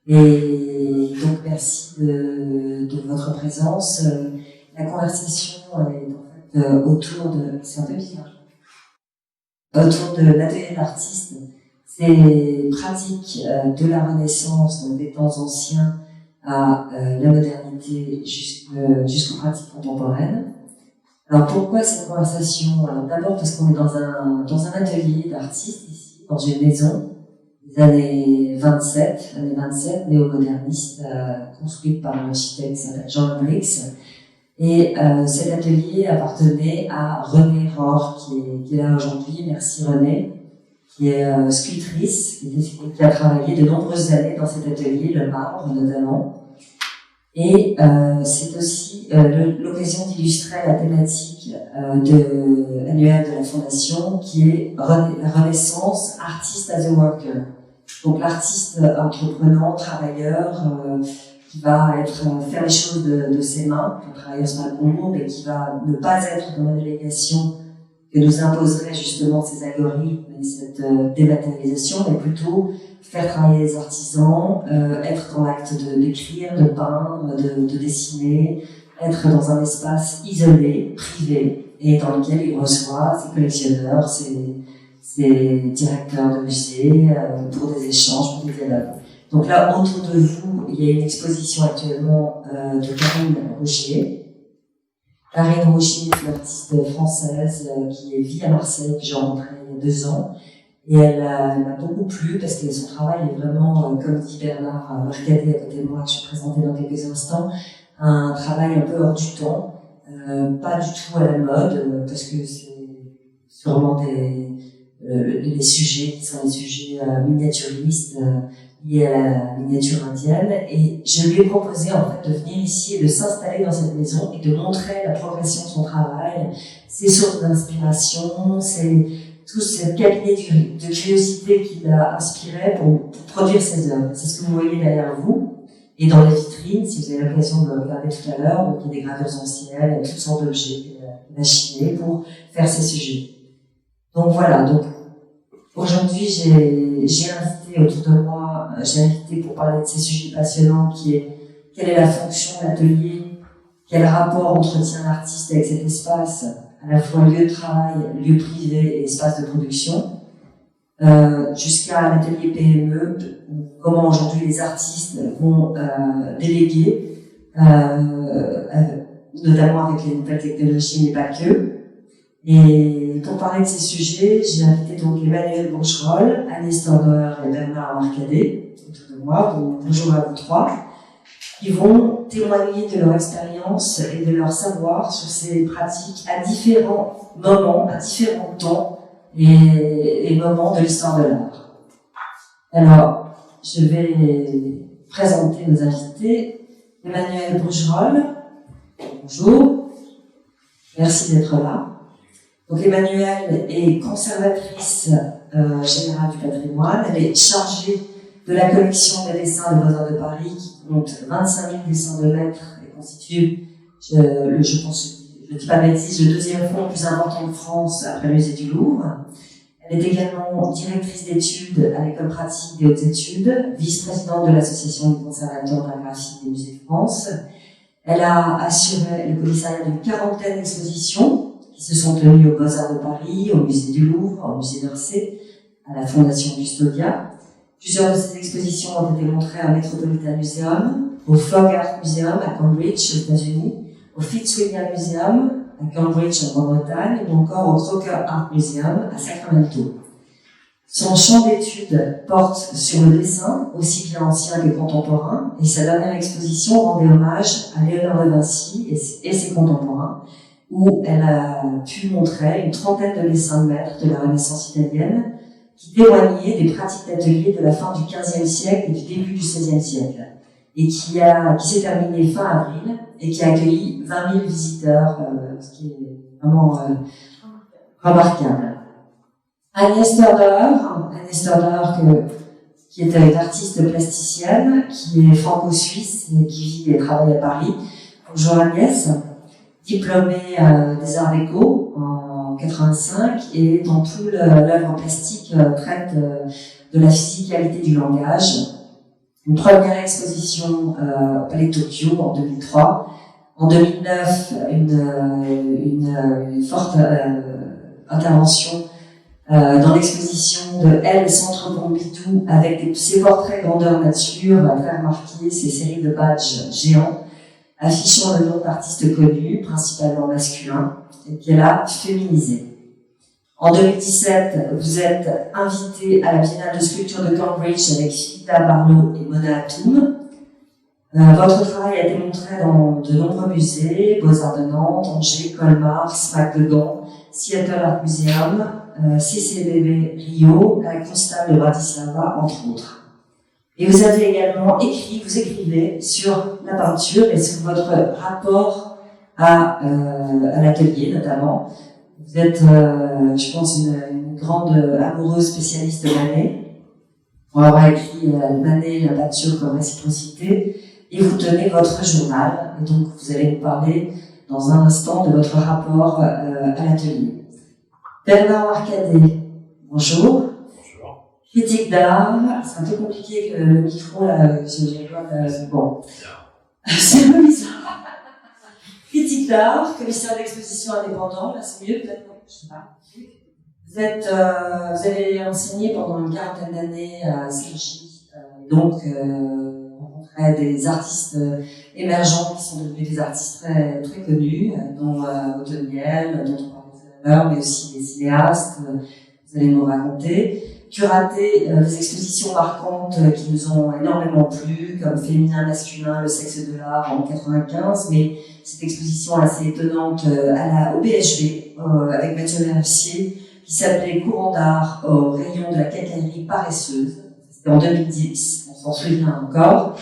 Et donc merci de votre présence. La conversation est en fait autour de, c'est un peu bizarre, autour de l'atelier de l'artiste, ces pratiques de la Renaissance, donc des temps anciens à la modernité jusqu'aux pratiques contemporaines. Alors pourquoi cette conversation? Alors d'abord parce qu'on est dans un atelier d'artistes ici, dans une maison des années 27 néo-moderniste, construite par un architecte qui s'appelle John Briggs. Et cet atelier appartenait à Renée Rohr, qui est là aujourd'hui. Merci Renée, qui est sculptrice, qui a travaillé de nombreuses années dans cet atelier, le marbre notamment. Et c'est aussi l'occasion d'illustrer la thématique annuelle de la Fondation, qui est la Renaissance, Artist as a Worker. Donc l'artiste entreprenant, travailleur, qui va faire les choses de ses mains, un travailleur c'est pas le bon mot, mais qui va ne pas être dans la délégation que nous imposerait justement ces algorithmes et cette dématérialisation, mais plutôt faire travailler les artisans, être dans l'acte d'écrire, de peindre, de dessiner, être dans un espace isolé, privé, et dans lequel il reçoit ses collectionneurs, ses directeurs de musées, pour des échanges, pour des dialogues. Donc là, autour de vous, il y a une exposition actuellement de Karine Rochier. Karine Rochier est une artiste française qui vit à Marseille, que j'ai rencontrée il y a 2 ans. Et elle m'a beaucoup plu parce que son travail est vraiment, comme dit Bernard Marcadet à côté de moi, que je vais présenter dans quelques instants, un travail un peu hors du temps, pas du tout à la mode, parce que c'est sûrement les sujets qui sont des sujets miniaturistes, liés à la miniature indienne. Et je lui ai proposé en fait de venir ici et de s'installer dans cette maison et de montrer la progression de son travail, ses sources d'inspiration, tout ce cabinet de curiosité qui l'a inspiré pour produire ses œuvres. C'est ce que vous voyez derrière vous. Et dans les vitrines, si vous avez l'occasion de le regarder tout à l'heure, donc il y a des gravures anciennes, et toutes sortes d'objets machinés pour faire ces sujets. Donc voilà, donc aujourd'hui j'ai invité autour de moi, pour parler de ces sujets passionnants qui est quelle est la fonction de l'atelier, quel rapport entretient l'artiste avec cet espace, à la fois lieu de travail, lieu privé et espace de production, jusqu'à l'atelier PME, comment aujourd'hui les artistes vont déléguer, notamment avec les nouvelles technologies, mais pas que. Et pour parler de ces sujets, j'ai invité donc Emmanuel Bourgerolles, Agnès Torner et Bernard Marcadet autour de moi. Donc, bonjour à vous trois, qui vont témoigner de leur expérience et de leur savoir sur ces pratiques à différents moments, à différents temps et moments de l'histoire de l'art. Alors, je vais présenter nos invités. Emmanuel Bourgerolles, bonjour, merci d'être là. Donc Emmanuelle est conservatrice générale du patrimoine. Elle est chargée de la collection des dessins des Beaux-Arts de Paris, qui compte 25 000 dessins de maîtres et constitue, je pense, je dis pas bêtise, le 2e fonds le plus important de France après le musée du Louvre. Elle est également directrice d'études à l'École pratique des hautes études, vice-présidente de l'Association des conservateurs de la graphie des musées de France. Elle a assuré le commissariat d'une 40aine d'expositions qui se sont tenues aux Beaux-Arts de Paris, au musée du Louvre, au musée d'Orsay, à la Fondation Custodia. Plusieurs de ces expositions ont été montrées au Metropolitan Museum, au Fogg Art Museum à Cambridge, aux États-Unis, au Fitzwilliam Museum à Cambridge, en Grande-Bretagne, ou encore au Croker Art Museum à Sacramento. Son champ d'études porte sur le dessin, aussi bien ancien que contemporain, et sa dernière exposition rendait hommage à Léonard de Vinci et ses contemporains, où elle a pu montrer une 30aine de dessins de maîtres de la Renaissance italienne qui témoignaient des pratiques d'atelier de la fin du XVe siècle et du début du XVIe siècle, et qui s'est terminée fin avril et qui a accueilli 20 000 visiteurs, ce qui est vraiment remarquable. Agnès Torner, qui est une artiste plasticienne, qui est franco-suisse et qui vit et travaille à Paris. Bonjour Agnès. Diplômée des Arts Déco en 85 et dans toute l'œuvre plastique traite de la physicalité du langage Une première exposition au Palais de Tokyo en 2003. En 2009, une forte intervention dans l'exposition de Elle, Centre Pompidou, avec ses portraits grandeur nature, très remarqués, ses séries de badges géants, affichant le nom d'artistes connus, principalement masculins, et qu'elle a féminisé. En 2017, vous êtes invité à la Biennale de sculpture de Cambridge avec Frida Barlow et Mona Hatoum. Votre travail a été montré dans de nombreux musées, Beaux-Arts de Nantes, Angers, Colmar, SMAC de Gand, Seattle Art Museum, CCBB Rio, à la Constab de Bratislava, entre autres. Et vous avez également écrit, vous écrivez sur la peinture et sur votre rapport à l'atelier notamment. Vous êtes, je pense, une grande amoureuse spécialiste de Manet, pour avoir écrit Manet, la peinture comme réciprocité, et vous tenez votre journal, et donc vous allez nous parler dans un instant de votre rapport à l'atelier. Bernard Marcadet, bonjour. Bonjour. Critique d'art, c'est un peu compliqué que le micro, là, j'ai pas bon. C'est un peu bizarre. Critique d'art, commissaire d'exposition indépendant, là c'est mieux peut-être, non, je sais pas. Vous avez enseigné pendant une quarantaine d'années à Cergy, donc rencontré des artistes émergents qui sont devenus des artistes très, très connus, dont Otoniel, dont on parlait tout à l'heure, mais aussi des cinéastes, vous allez nous raconter. Curaté des expositions marquantes qui nous ont énormément plu, comme Féminin, Masculin, le sexe de l'art en 95, mais cette exposition assez étonnante au BHV, avec Mathieu Mercier, qui s'appelait Courant d'art au rayon de la cacaillerie paresseuse. C'était en 2010, on s'en souvient encore.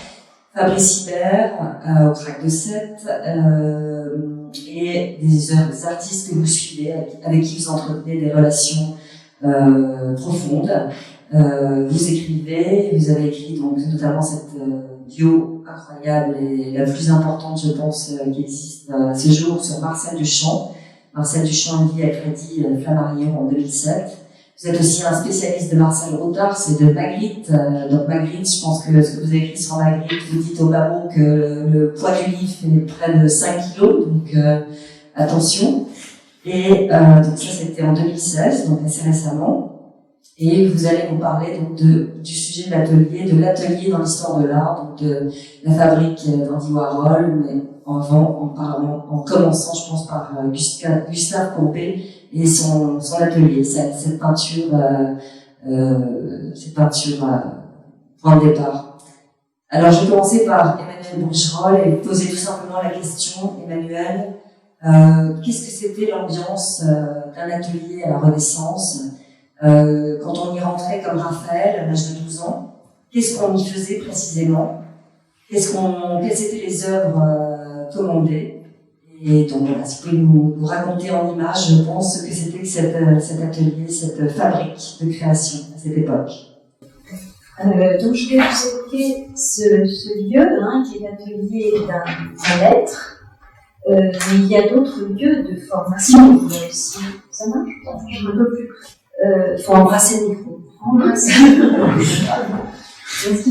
Fabrice Hibert, au Crac de Sète, et des artistes que vous suivez, avec qui vous entretenez des relations profonde. Vous écrivez, vous avez écrit donc notamment cette bio incroyable et la plus importante, je pense, qui existe à ce jour sur Marcel Duchamp. Marcel Duchamp vit à Crédit Flammarion en 2007. Vous êtes aussi un spécialiste de Marcel Rothars et de Magritte. Donc Magritte, je pense que ce que vous avez écrit sur Magritte, vous dites au bas mot que le poids du livre fait près de 5 kilos, donc attention. Et donc ça c'était en 2016, donc assez récemment. Et vous allez nous parler donc du sujet de l'atelier dans l'histoire de l'art, donc de la fabrique d'Andy Warhol, mais en commençant, je pense, par Gustave Courbet et son atelier, cette peinture point de départ. Alors je vais commencer par Emmanuel Bougerolles et vous poser tout simplement la question, Emmanuel. Qu'est-ce que c'était l'ambiance d'un atelier à la Renaissance quand on y rentrait comme Raphaël à l'âge de 12 ans? Qu'est-ce qu'on y faisait précisément? Quelles étaient les œuvres commandées? Et donc voilà, si vous pouvez nous raconter en images, je pense, ce que c'était que cet atelier, cette fabrique de création à cette époque. Donc je vais vous évoquer ce lieu, qui est l'atelier d'un maître. Mais il y a d'autres lieux de formation. Il y a aussi... Ça marche? Je ne peux plus. Faut embrasser le micro. Ça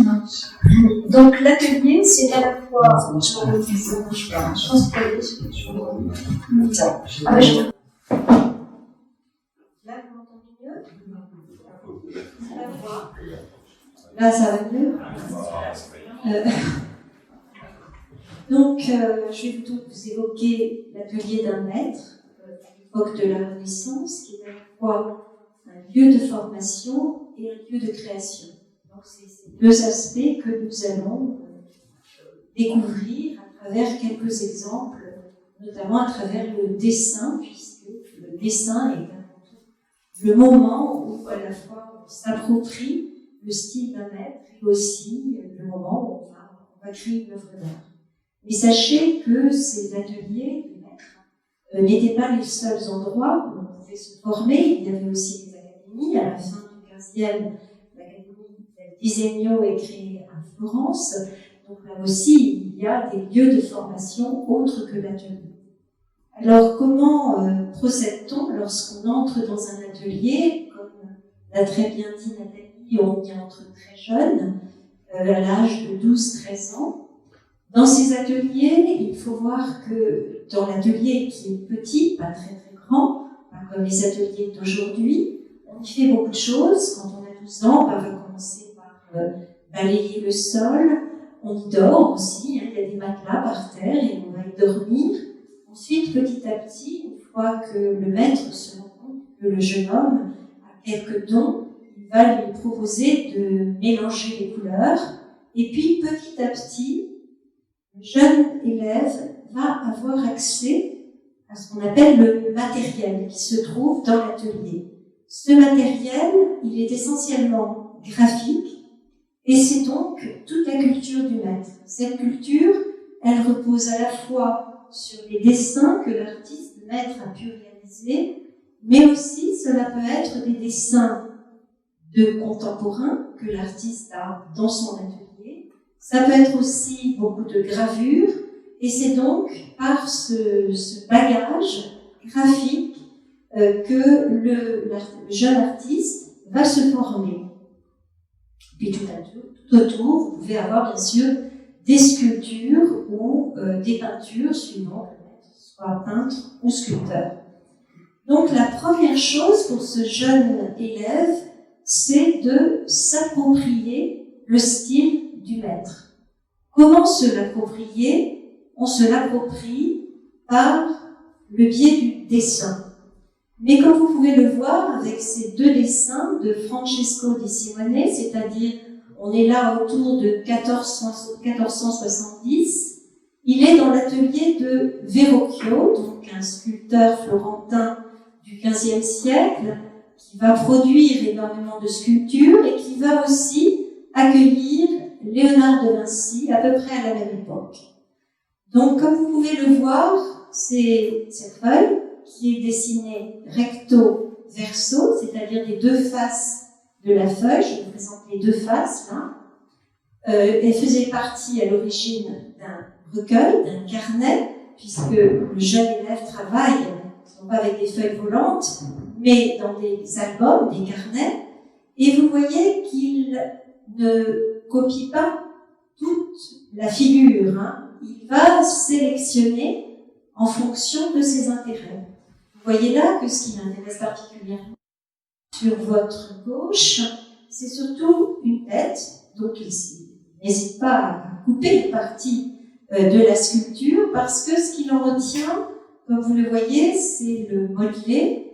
marche. Donc l'atelier, c'est à la fois... Je pense que là, vous m'entendez mieux? La voix. Là, ça va mieux. Donc, je vais plutôt vous évoquer l'atelier d'un maître, à l'époque de la Renaissance, qui est à la fois un lieu de formation et un lieu de création. Donc, c'est ces deux aspects que nous allons découvrir à travers quelques exemples, notamment à travers le dessin, puisque le dessin est avant tout le moment où, à la fois, on s'approprie le style d'un maître et aussi le moment où on va créer une œuvre d'art. Mais sachez que ces ateliers de maîtres n'étaient pas les seuls endroits où on pouvait se former. Il y avait aussi des académies. À la fin du XVe, l'académie del Disegno est créée à Florence. Donc là aussi, il y a des lieux de formation autres que l'atelier. Alors, comment procède-t-on lorsqu'on entre dans un atelier? Comme l'a très bien dit Nathalie, on y entre très jeune. à l'âge de 12-13 ans. Dans ces ateliers, il faut voir que dans l'atelier qui est petit, pas très très grand, pas comme les ateliers d'aujourd'hui, on y fait beaucoup de choses. Quand on a 12 ans, on va commencer par balayer le sol, on y dort aussi, il y a des matelas par terre et on va y dormir. Ensuite, petit à petit, une fois que le maître se rend compte que le jeune homme a quelques dons, il va lui proposer de mélanger les couleurs. Et puis, petit à petit, le jeune élève va avoir accès à ce qu'on appelle le matériel qui se trouve dans l'atelier. Ce matériel, il est essentiellement graphique et c'est donc toute la culture du maître. Cette culture, elle repose à la fois sur les dessins que l'artiste, le maître, a pu réaliser, mais aussi cela peut être des dessins de contemporains que l'artiste a dans son atelier. Ça peut être aussi beaucoup de gravures, et c'est donc par ce bagage graphique que le jeune artiste va se former. Puis tout autour, vous pouvez avoir bien sûr des sculptures ou des peintures suivant que le maître soit peintre ou sculpteur. Donc la première chose pour ce jeune élève, c'est de s'approprier le style du maître. Comment se l'approprier? On se l'approprie par le biais du dessin. Mais comme vous pouvez le voir avec ces deux dessins de Francesco di Simone, c'est-à-dire on est là autour de 1470, il est dans l'atelier de Verrocchio, donc un sculpteur florentin du XVe siècle, qui va produire énormément de sculptures et qui va aussi accueillir Léonard de Vinci à peu près à la même époque. Donc, comme vous pouvez le voir, c'est cette feuille qui est dessinée recto verso, c'est-à-dire les deux faces de la feuille. Je vous présente les deux faces là. Elle faisait partie à l'origine d'un recueil, d'un carnet, puisque le jeune élève travaille non pas avec des feuilles volantes, mais dans des albums, des carnets, et vous voyez qu'il ne copie pas toute la figure, hein. Il va sélectionner en fonction de ses intérêts. Vous voyez là que ce qui l'intéresse particulièrement sur votre gauche, c'est surtout une tête, donc il n'hésite pas à couper une partie de la sculpture, parce que ce qui l'en retient, comme vous le voyez, c'est le modelé,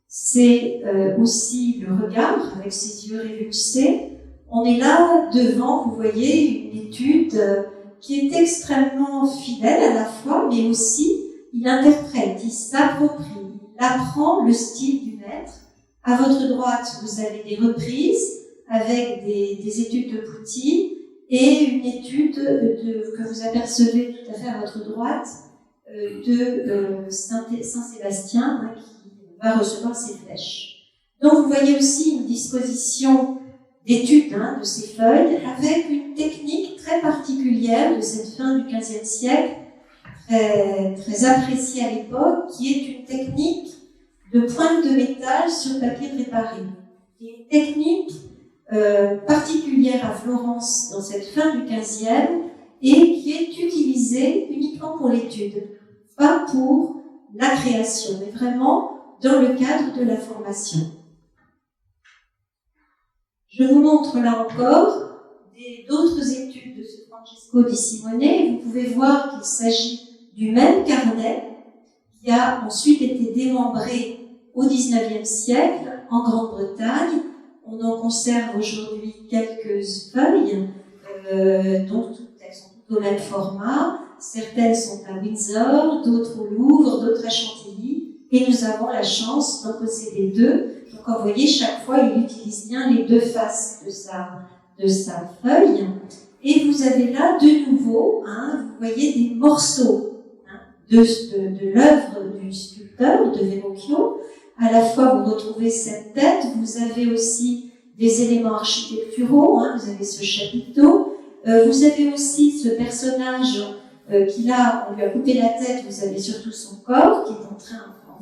c'est aussi le regard avec ses yeux révulsés. On est là devant, vous voyez, une étude qui est extrêmement fidèle à la fois, mais aussi il interprète, il s'approprie, il apprend le style du maître. À votre droite, vous avez des reprises avec des études de Putti et une étude que vous apercevez tout à fait à votre droite de Saint-Sébastien, hein, qui va recevoir ses flèches. Donc vous voyez aussi une disposition d'études de ces feuilles avec une technique très particulière de cette fin du XVe siècle, très appréciée à l'époque, qui est une technique de pointe de métal sur papier préparé. Une technique particulière à Florence dans cette fin du XVe et qui est utilisée uniquement pour l'étude, pas pour la création, mais vraiment dans le cadre de la formation. Je vous montre là encore d'autres études de ce Francesco di Simone. Vous pouvez voir qu'il s'agit du même carnet qui a ensuite été démembré au XIXe siècle en Grande-Bretagne. On en conserve aujourd'hui quelques feuilles, donc elles sont toutes au même format. Certaines sont à Windsor, d'autres au Louvre, d'autres à Chantilly. Et nous avons la chance d'en posséder deux. Donc, vous voyez, chaque fois, il utilise bien les deux faces de sa feuille. Et vous avez là, de nouveau, vous voyez des morceaux de l'œuvre du sculpteur, de Verrocchio. À la fois, vous retrouvez cette tête, vous avez aussi des éléments architecturaux, vous avez ce chapiteau, vous avez aussi ce personnage qui là, on lui a coupé la tête, vous avez surtout son corps qui est en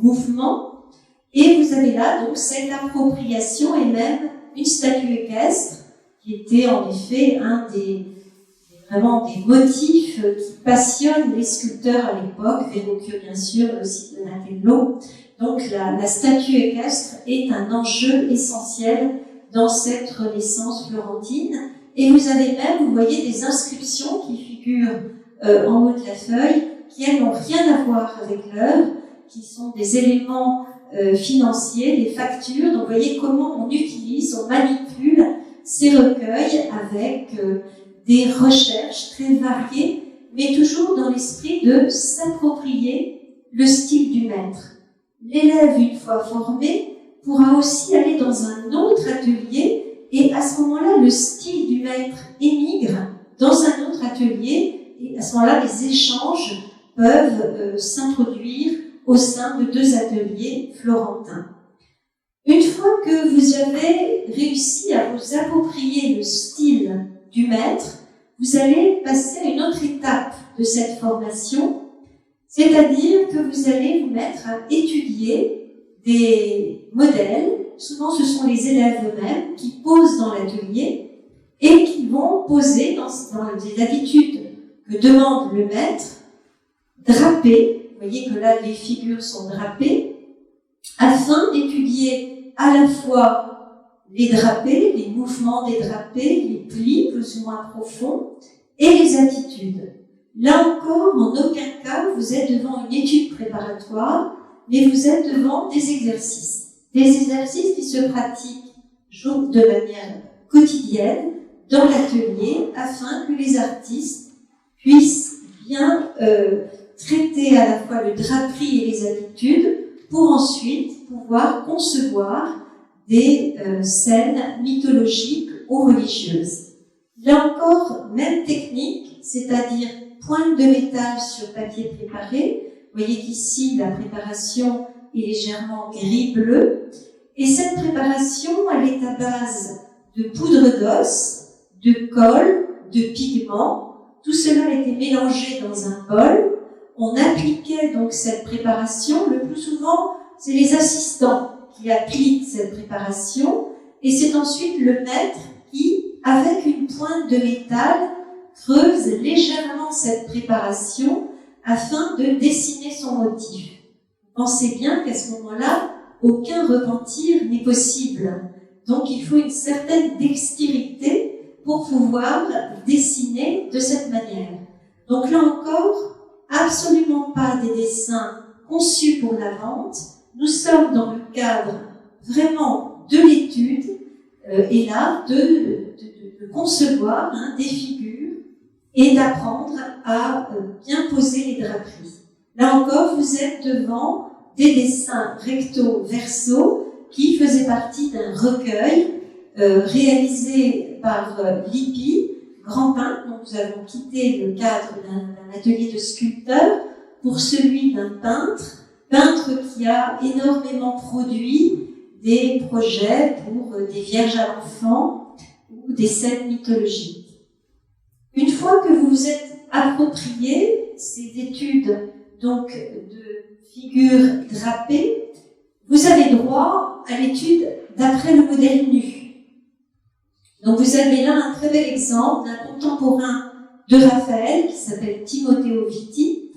mouvement, et vous avez là donc cette appropriation et même une statue équestre qui qui était en effet vraiment des motifs qui passionnent les sculpteurs à l'époque, Verrocchio bien sûr, mais aussi Donatello. Donc la statue équestre est un enjeu essentiel dans cette Renaissance florentine. Et vous avez même, vous voyez, des inscriptions qui figurent en haut de la feuille, qui elles n'ont rien à voir avec l'œuvre, qui sont des éléments financiers, des factures. Donc vous voyez comment on utilise, on manipule ces recueils avec des recherches très variées, mais toujours dans l'esprit de s'approprier le style du maître. L'élève, une fois formé, pourra aussi aller dans un autre atelier et à ce moment-là, le style du maître émigre dans un autre atelier et à ce moment-là, les échanges peuvent s'introduire au sein de deux ateliers florentins. Une fois que vous avez réussi à vous approprier le style du maître, vous allez passer à une autre étape de cette formation, c'est-à-dire que vous allez vous mettre à étudier des modèles. Souvent, ce sont les élèves eux-mêmes qui posent dans l'atelier et qui vont poser dans les attitudes que demande le maître, drapés. Vous voyez que là, les figures sont drapées, afin d'étudier à la fois les drapés, les mouvements des drapés, les plis plus ou moins profonds, et les attitudes. Là encore, en aucun cas, vous êtes devant une étude préparatoire, mais vous êtes devant des exercices. Des exercices qui se pratiquent de manière quotidienne dans l'atelier, afin que les artistes puissent bien traiter à la fois le draperie et les attitudes, pour ensuite pouvoir concevoir des scènes mythologiques ou religieuses. Là encore, même technique, c'est-à-dire pointe de métal sur papier préparé. Vous voyez qu'ici, la préparation est légèrement gris-bleu. Et cette préparation, elle est à base de poudre d'os, de colle, de pigments. Tout cela a été mélangé dans un bol. On appliquait donc cette préparation. Le plus souvent, c'est les assistants qui appliquent cette préparation. Et c'est ensuite le maître qui, avec une pointe de métal, creuse légèrement cette préparation afin de dessiner son motif. Pensez bien qu'à ce moment-là, aucun repentir n'est possible. Donc il faut une certaine dextérité pour pouvoir dessiner de cette manière. Donc là encore, absolument pas des dessins conçus pour la vente. Nous sommes dans le cadre vraiment de l'étude et là de concevoir des figures et d'apprendre à bien poser les draperies. Là encore, vous êtes devant des dessins recto-verso qui faisaient partie d'un recueil réalisé par Lippi, grand peintre. Donc nous avons quitté le cadre d'un atelier de sculpteur pour celui d'un peintre qui a énormément produit des projets pour des vierges à l'enfant ou des scènes mythologiques. Une fois que vous vous êtes approprié ces études donc de figures drapées, vous avez droit à l'étude d'après le modèle nu. Donc vous avez là un très bel exemple d'un contemporain de Raphaël qui s'appelle Timoteo Viti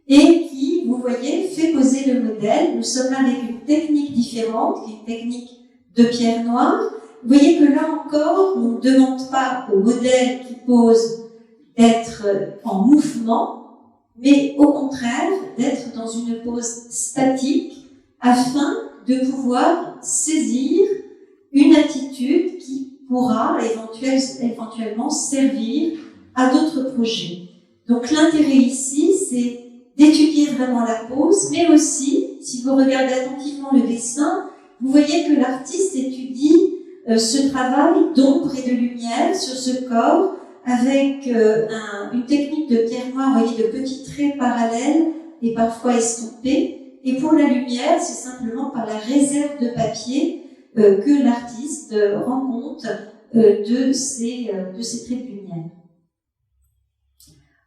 et qui, vous voyez, fait poser le modèle. Nous sommes là avec une technique différente, qui est une technique de pierre noire. Vous voyez que là encore, on ne demande pas au modèle qui pose d'être en mouvement, mais au contraire d'être dans une pose statique afin de pouvoir saisir une attitude qui pourra éventuellement servir à d'autres projets. Donc l'intérêt ici, c'est d'étudier vraiment la pose, mais aussi, si vous regardez attentivement le dessin, vous voyez que l'artiste étudie ce travail d'ombre et de lumière sur ce corps avec une technique de pierre noire, vous voyez, de petits traits parallèles et parfois estompés. Et pour la lumière, c'est simplement par la réserve de papier que l'artiste rend compte de ces traits de lumière.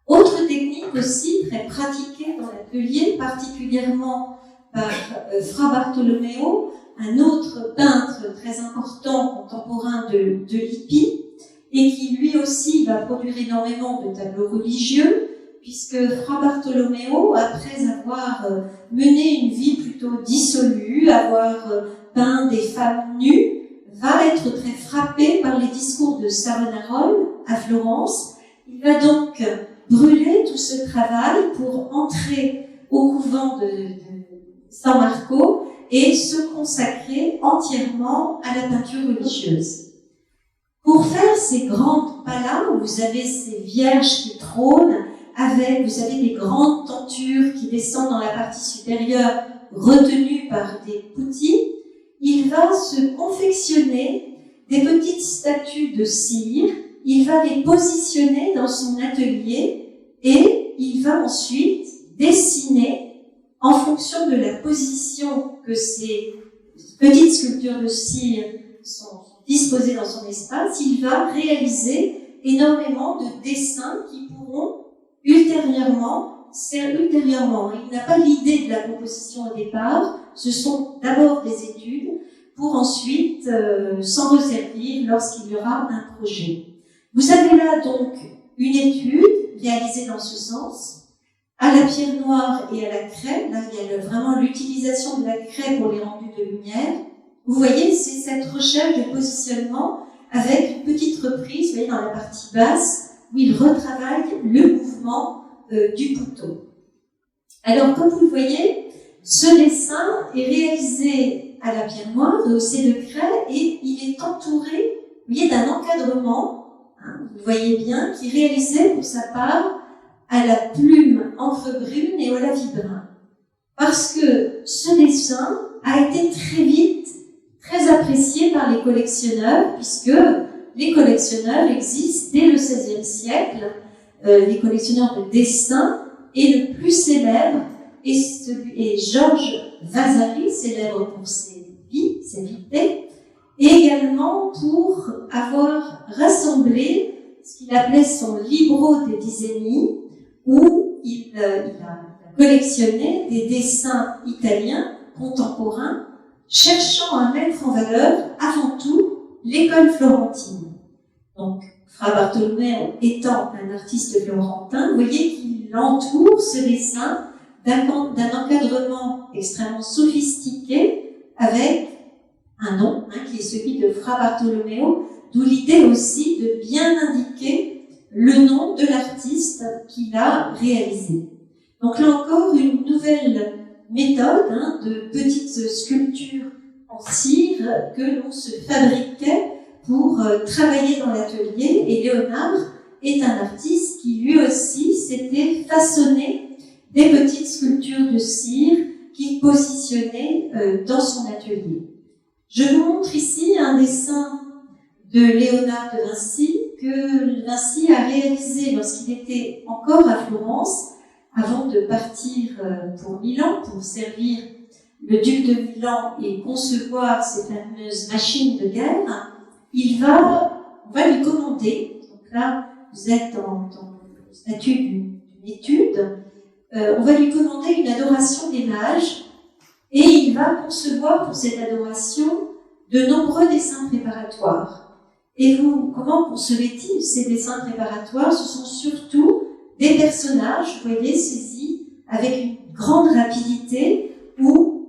Autre technique aussi très pratiquée dans l'atelier, particulièrement par Fra Bartolomeo, un autre peintre très important contemporain de Lippi, et qui lui aussi va produire énormément de tableaux religieux, puisque Fra Bartolomeo, après avoir mené une vie plutôt dissolue, avoir peint des femmes nues, va être très frappé par les discours de Savonarola à Florence. Il va donc brûler tout ce travail pour entrer au couvent de San Marco et se consacrer entièrement à la peinture religieuse. Pour faire ces grandes palas, où vous avez ces vierges qui trônent, avec, vous avez des grandes tentures qui descendent dans la partie supérieure, retenues par des poutis, il va se confectionner des petites statues de cire, il va les positionner dans son atelier et il va ensuite dessiner en fonction de la position que ces petites sculptures de cire sont disposées dans son espace, il va réaliser énormément de dessins qui pourront ultérieurement, il n'a pas l'idée de la composition au départ, ce sont d'abord des études pour ensuite s'en resservir lorsqu'il y aura un projet. Vous avez là donc une étude réalisée dans ce sens, à la pierre noire et à la craie. Là, il y a vraiment l'utilisation de la craie pour les rendus de lumière. Vous voyez, c'est cette recherche de positionnement avec une petite reprise, vous voyez, dans la partie basse, où il retravaille le mouvement du couteau. Alors, comme vous le voyez, ce dessin est réalisé à la pierre noire, rehaussé de craie, et il est entouré, vous voyez, d'un encadrement, vous le voyez bien, qui est réalisé pour sa part à la plume encre brune et au lavis brun. Parce que ce dessin a été très vite très apprécié par les collectionneurs, puisque les collectionneurs existent dès le XVIe siècle. Les collectionneurs de dessins, et le plus célèbre est Georges Vasari, célèbre pour ses vités, et également pour avoir rassemblé ce qu'il appelait son Libro dei Disegni, où il a collectionné des dessins italiens contemporains, cherchant à mettre en valeur avant tout l'école florentine. Donc, Fra Bartolomeo étant un artiste florentin, vous voyez qu'il entoure ce dessin d'un encadrement extrêmement sophistiqué avec un nom, qui est celui de Fra Bartolomeo, d'où l'idée aussi de bien indiquer le nom de l'artiste qu'il a réalisé. Donc là encore, une nouvelle méthode de petites sculptures en cire que l'on se fabriquait pour travailler dans l'atelier, et Léonard est un artiste qui lui aussi s'était façonné des petites sculptures de cire qu'il positionnait dans son atelier. Je vous montre ici un dessin de Léonard de Vinci que Vinci a réalisé lorsqu'il était encore à Florence, avant de partir pour Milan, pour servir le duc de Milan et concevoir ces fameuses machines de guerre. On va lui commander, donc là vous êtes dans le statut d'une étude, on va lui commander une adoration des mages, et il va concevoir pour cette adoration de nombreux dessins préparatoires. Et comment concevait-il ces dessins préparatoires? Ce sont surtout des personnages, vous voyez, saisis avec une grande rapidité, où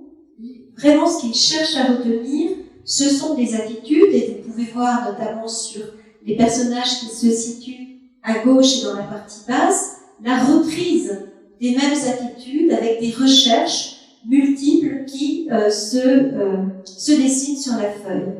vraiment ce qu'il cherche à retenir, ce sont des attitudes, et vous pouvez voir notamment sur les personnages qui se situent à gauche et dans la partie basse, la reprise des mêmes attitudes avec des recherches multiples qui se dessinent sur la feuille.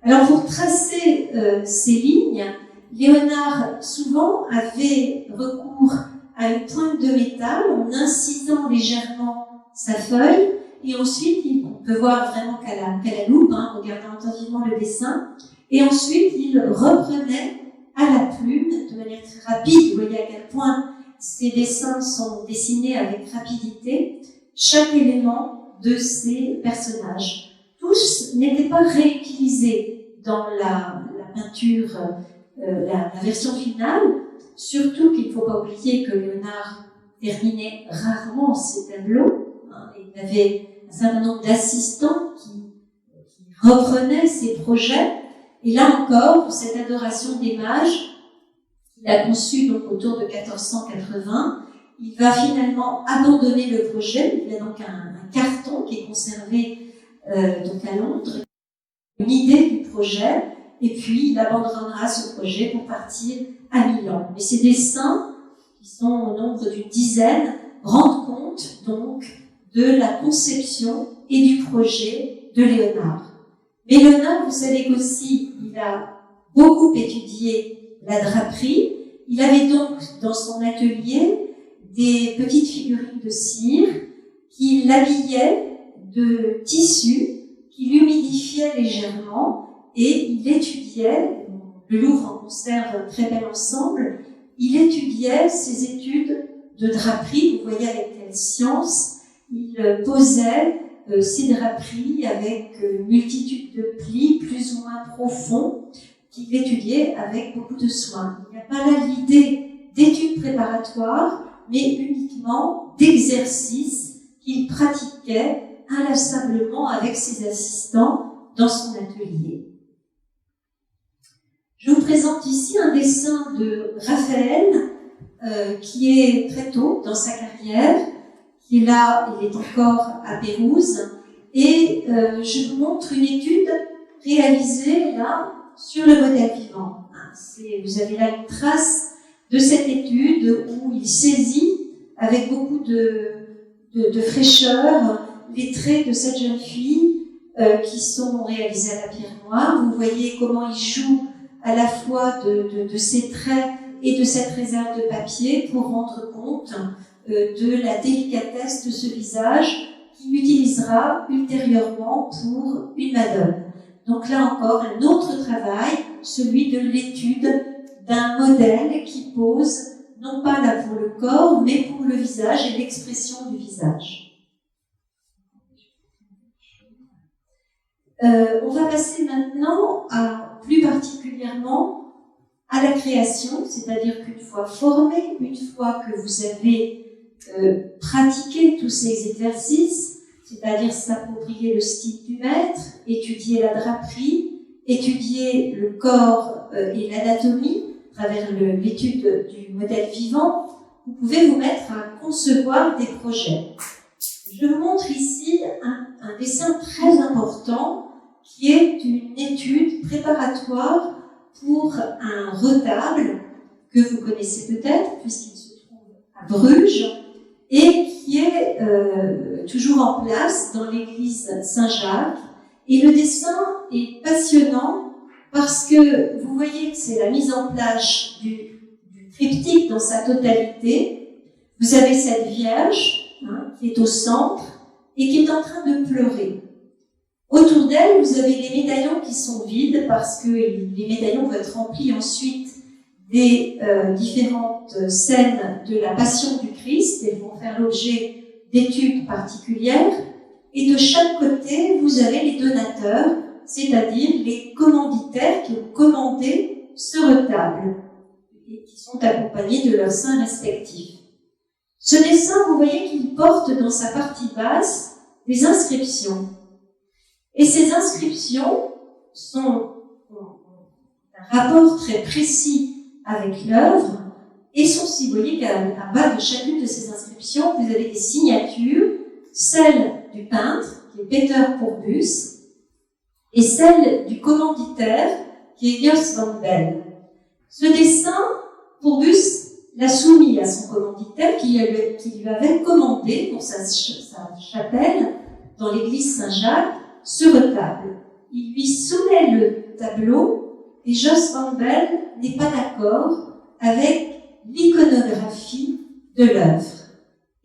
Alors pour tracer ces lignes, Léonard souvent avait recours à une pointe de métal en incisant légèrement sa feuille, et ensuite on peut voir vraiment qu'à la loupe, en regardant attentivement le dessin, et ensuite il reprenait à la plume de manière très rapide. Vous voyez à quel point ces dessins sont dessinés avec rapidité, chaque élément de ces personnages. Tous n'étaient pas réutilisés dans la peinture, la version finale, surtout qu'il ne faut pas oublier que Léonard terminait rarement ses tableaux. Il avait un certain nombre d'assistants qui reprenaient ses projets, Et là encore, pour cette adoration des mages, qu'il a conçue donc autour de 1480, il va finalement abandonner le projet. Il y a donc un carton qui est conservé donc à Londres, une idée du projet, et puis il abandonnera ce projet pour partir à Milan. Mais ces dessins, qui sont au nombre d'une dizaine, rendent compte donc de la conception et du projet de Léonard. Mais Léonard, vous savez qu'aussi, il a beaucoup étudié la draperie. Il avait donc dans son atelier des petites figurines de cire qui l'habillaient de tissu, qui l'humidifiaient légèrement, et il étudiait, le Louvre en conserve un très bel ensemble, il étudiait ses études de draperie, vous voyez avec quelle science, il posait ces draperies avec une multitude de plis plus ou moins profonds qu'il étudiait avec beaucoup de soin. Il n'y a pas là l'idée d'études préparatoires, mais uniquement d'exercices qu'il pratiquait inlassablement avec ses assistants dans son atelier. Je vous présente ici un dessin de Raphaël qui est très tôt dans sa carrière, qui est là, il est encore à Pérouse, et je vous montre une étude réalisée là sur le modèle vivant. Vous avez là une trace de cette étude où il saisit avec beaucoup de fraîcheur les traits de cette jeune fille qui sont réalisés à la pierre noire. Vous voyez comment il joue à la fois de ces traits et de cette réserve de papier pour rendre compte de la délicatesse de ce visage qu'il utilisera ultérieurement pour une Madone. Donc là encore, un autre travail, celui de l'étude d'un modèle qui pose, non pas là pour le corps, mais pour le visage et l'expression du visage. On va passer maintenant plus particulièrement à la création, c'est-à-dire qu'une fois formé, une fois que vous avez pratiqué tous ces exercices, c'est-à-dire s'approprier le style du maître, étudier la draperie, étudier le corps et l'anatomie à travers l'étude du modèle vivant, vous pouvez vous mettre à concevoir des projets. Je vous montre ici un dessin très important qui est une étude préparatoire pour un retable que vous connaissez peut-être puisqu'il se trouve à Bruges et qui est toujours en place dans l'église Saint-Jacques. Et le dessin est passionnant parce que vous voyez que c'est la mise en place du triptyque dans sa totalité. Vous avez cette Vierge qui est au centre et qui est en train de pleurer. Autour d'elle, vous avez les médaillons qui sont vides parce que les médaillons vont être remplis ensuite des différentes scènes de la Passion du Christ. Elles vont faire l'objet d'études particulières. Et de chaque côté, vous avez les donateurs, c'est-à-dire les commanditaires qui ont commandé ce retable et qui sont accompagnés de leurs saints respectifs. Ce dessin, vous voyez qu'il porte dans sa partie basse des inscriptions. Et ces inscriptions sont un rapport très précis avec l'œuvre et sont, si vous voyez qu'à bas de chacune de ces inscriptions, vous avez des signatures, celle du peintre, qui est Peter Purbus, et celle du commanditaire, qui est Jos van Bell. Ce dessin, Purbus l'a soumis à son commanditaire qui lui avait commandé pour sa chapelle dans l'église Saint-Jacques ce retable. Il lui soumet le tableau et Jos van Bell n'est pas d'accord avec l'iconographie de l'œuvre.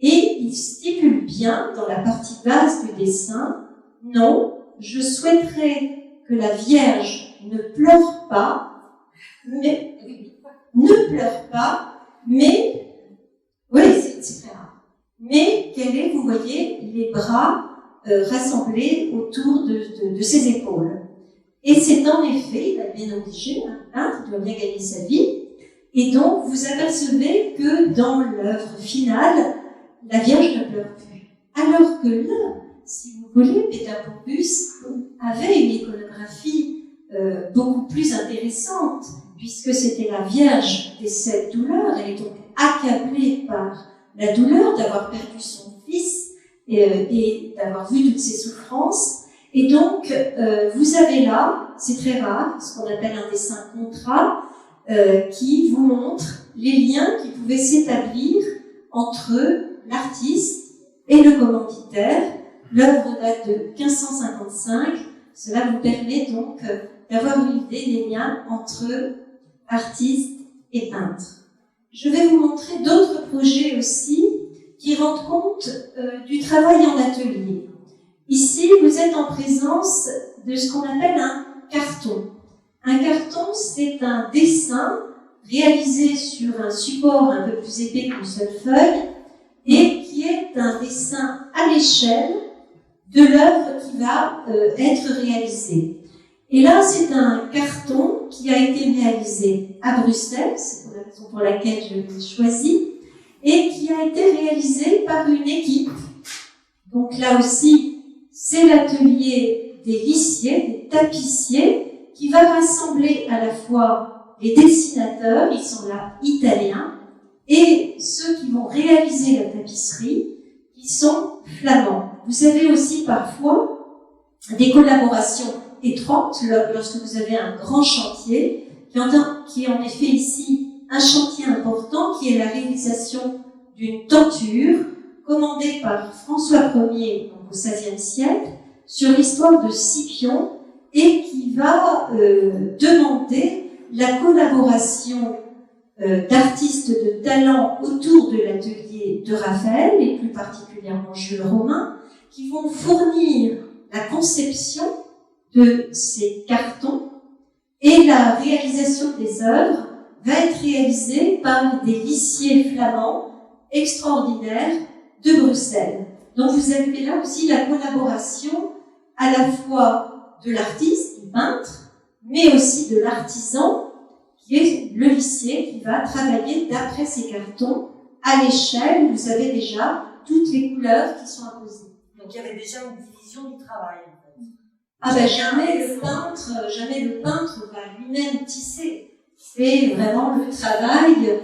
Et il stipule bien dans la partie basse du dessin, non, je souhaiterais que la Vierge ne pleure pas, mais oui, c'est très rare, mais qu'elle ait, vous voyez, les bras rassemblés autour de ses épaules. Et c'est en effet, il a bien obligé, il doit bien gagner sa vie, et donc vous apercevez que dans l'œuvre finale, la Vierge ne pleure plus. Alors que là, si vous voulez, Peter Purbus avait une iconographie beaucoup plus récente, puisque c'était la Vierge des 7 douleurs. Elle est donc accablée par la douleur d'avoir perdu son fils et d'avoir vu toutes ses souffrances. Et donc, vous avez là, c'est très rare, ce qu'on appelle un dessin contrat, qui vous montre les liens qui pouvaient s'établir entre l'artiste et le commanditaire. L'œuvre date de 1555. Cela vous permet donc d'avoir une idée des liens entre artistes et peintres. Je vais vous montrer d'autres projets aussi qui rendent compte du travail en atelier. Ici, vous êtes en présence de ce qu'on appelle un carton. Un carton, c'est un dessin réalisé sur un support un peu plus épais qu'une seule feuille et qui est un dessin à l'échelle de l'œuvre qui va être réalisée. Et là, c'est un carton qui a été réalisé à Bruxelles, c'est la raison pour laquelle je l'ai choisi, et qui a été réalisé par une équipe. Donc là aussi, c'est l'atelier des lissiers, des tapissiers, qui va rassembler à la fois les dessinateurs, ils sont là italiens, et ceux qui vont réaliser la tapisserie, qui sont flamands. Vous avez aussi parfois des collaborations étroites lorsque vous avez un grand chantier, qui est en effet ici un chantier important, qui est la réalisation d'une tenture commandée par François Ier donc au XVIe siècle sur l'histoire de Scipion et qui va demander la collaboration d'artistes de talent autour de l'atelier de Raphaël et plus particulièrement Jules Romain, qui vont fournir la conception de ces cartons et la réalisation des œuvres va être réalisée par des lissiers flamands extraordinaires de Bruxelles. Donc vous avez là aussi la collaboration à la fois de l'artiste, du peintre, mais aussi de l'artisan qui est le lissier qui va travailler d'après ces cartons à l'échelle. Vous avez déjà toutes les couleurs qui sont imposées. Donc il y avait déjà une division du travail. En fait. Ah ben jamais le peintre va lui-même tisser. C'est vraiment le travail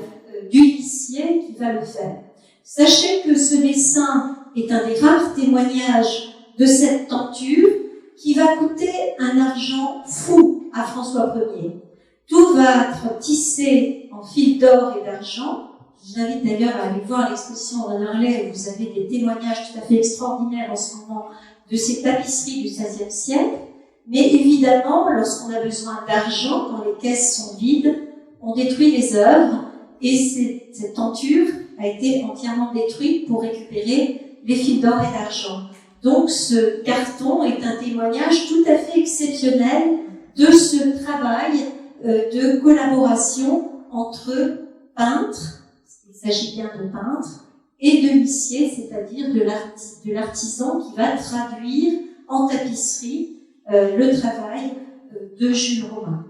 du lissier qui va le faire. Sachez que ce dessin est un des rares témoignages de cette tenture qui va coûter un argent fou à François Ier. Tout va être tissé en fil d'or et d'argent. Je vous invite d'ailleurs à aller voir l'exposition en Rennerlay, où vous avez des témoignages tout à fait extraordinaires en ce moment de ces tapisseries du XVIe siècle. Mais évidemment, lorsqu'on a besoin d'argent, quand les caisses sont vides, on détruit les œuvres et cette tenture a été entièrement détruite pour récupérer les fils d'or et d'argent. Donc ce carton est un témoignage tout à fait exceptionnel de ce travail de collaboration entre peintres, il s'agit bien de peintres, et de lissiers, c'est-à-dire de l'artisan qui va traduire en tapisserie le travail de Jules Romain.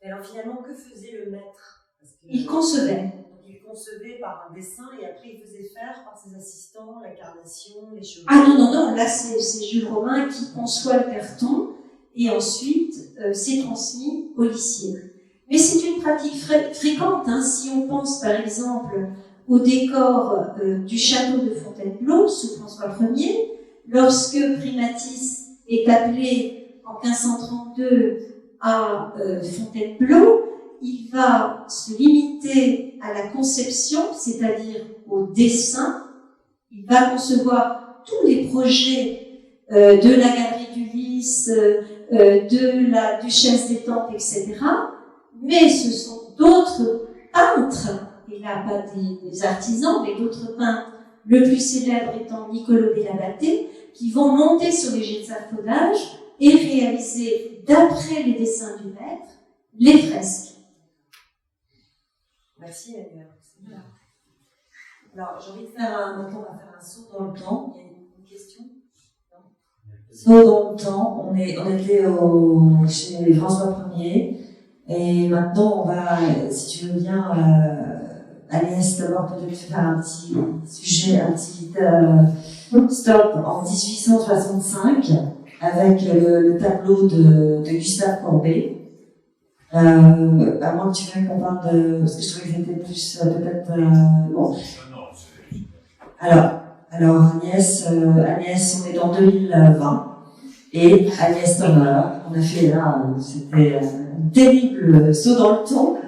Et alors finalement, que faisait le maître? Il concevait. Donc il concevait par un dessin et après il faisait faire par ses assistants la carnation, les cheveux. Ah non, là c'est Jules Romain qui conçoit le carton et ensuite c'est transmis au lissier. Mais c'est une pratique fréquente, hein. Si on pense par exemple au décor du château de Fontainebleau sous François Ier, lorsque Primatis est appelé en 1532 à Fontainebleau, il va se limiter à la conception, c'est-à-dire au dessin. Il va concevoir tous les projets de la galerie du Lys, de la Duchesse d'Étampes, etc. Mais ce sont d'autres peintres, et là pas des artisans, mais d'autres peintres, le plus célèbre étant Niccolò della Battè, qui vont monter sur les gisafaudages et réaliser, d'après les dessins du maître, les fresques. Merci, Emmanuel. Alors, j'ai envie de faire maintenant, on va faire un saut dans le temps. Il y a une question? Saut dans le temps. On était chez François Ier. Et maintenant, on va, si tu veux bien, Agnès, d'abord peut-être faire un petit sujet, un petit stop en 1865 avec le tableau de Gustave Courbet. À moins que tu veuilles qu'on parle de... Parce que je trouvais que c'était plus peut-être... bon. Alors Agnès, on est en 2020. Et Agnès Thomas, on a fait là, c'était un terrible saut dans le temps.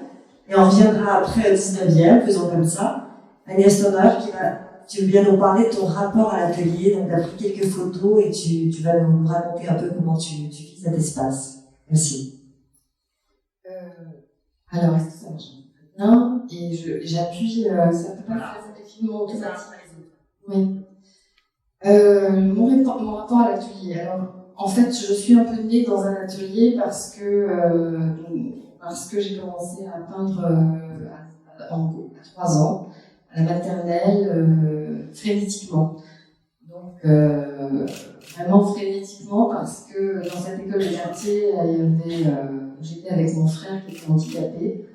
Et on reviendra après au 19e, faisons comme ça. Agnès Thomas, tu veux bien nous parler de ton rapport à l'atelier. Donc, tu as pris quelques photos et tu vas nous raconter un peu comment tu vis cet espace. Merci. Alors, est-ce que ça marche bien? Et j'appuie, ça peut pas faire effectivement automatique. Oui. Mon rapport à l'atelier. Alors, en fait, je suis un peu née dans un atelier parce que j'ai commencé à peindre à 3 ans, à la maternelle, frénétiquement. Donc, vraiment frénétiquement parce que dans cette école de quartier, j'étais avec mon frère qui était handicapé.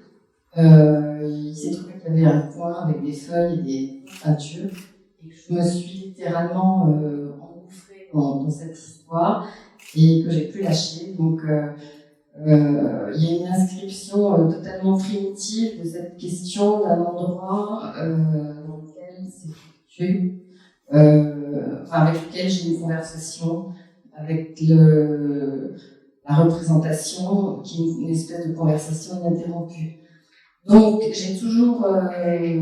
Il s'est trouvé qu'il y avait un coin avec des feuilles et des peintures. Et je me suis littéralement engouffrée dans cette histoire et que j'ai pu lâcher. Donc, il y a une inscription totalement primitive de cette question d'un endroit dans lequel c'est fluctué, avec lequel j'ai une conversation, avec la représentation, qui est une espèce de conversation ininterrompue. Donc, j'ai toujours, là j'ai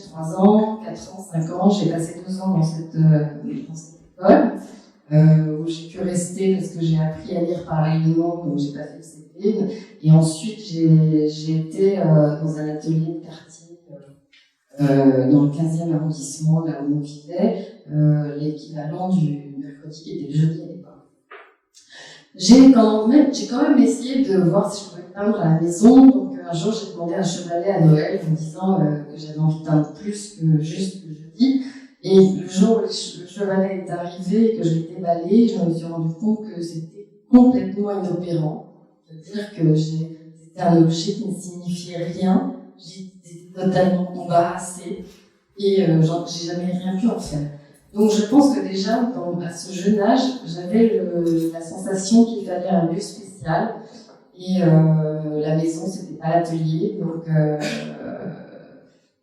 3 ans, 4 ans, 5 ans, j'ai passé 2 ans dans cette école, où j'ai pu rester parce que j'ai appris à lire parallèlement, donc j'ai pas fait le CP. Et ensuite, j'ai été dans un atelier de quartier, dans le 15e arrondissement, là où on vivait, l'équivalent du mercredi qui était le jeudi à l'époque. J'ai quand même essayé de voir si je pouvais peindre à la maison. Donc un jour, j'ai demandé un chevalet à Noël en me disant que j'avais envie de peindre plus que juste le jeudi. Et le jour où le chevalet est arrivé et que je l'ai déballé, je me suis rendu compte que c'était complètement inopérant. C'est-à-dire que c'était un objet qui ne signifiait rien. J'étais totalement embarrassée et j'ai jamais rien pu en faire. Donc je pense que déjà, à ce jeune âge, j'avais la sensation qu'il fallait un lieu spécial. Et la maison, c'était pas l'atelier. Donc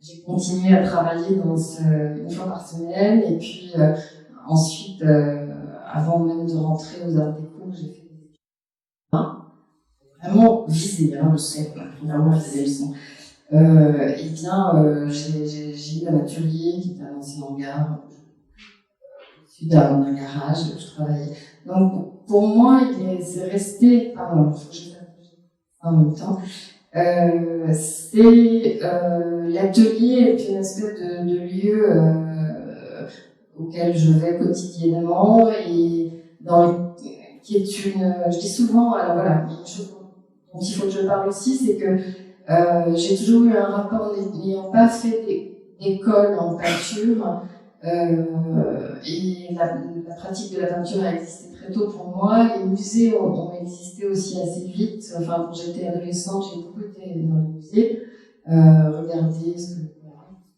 j'ai continué à travailler une fois par semaine. Et puis ensuite, avant même de rentrer aux Arts Déco, j'ai fait des études. Vraiment visé, hein, le son, vraiment visé le son. Et bien, j'ai eu un atelier qui était un ancien hangar. D'un garage, je travaillais. Donc, pour moi, c'est resté, pardon, faut que je fasse en même temps, c'est l'atelier est une espèce de lieu auquel je vais quotidiennement et qui est je dis souvent, alors voilà, une chose dont il faut que je parle aussi, c'est que j'ai toujours eu un rapport, n'ayant pas fait d'école en peinture, et la pratique de la peinture a existé très tôt pour moi. Les musées ont existé aussi assez vite. Enfin, quand j'étais adolescente, j'ai beaucoup été dans les musées, regarder ce que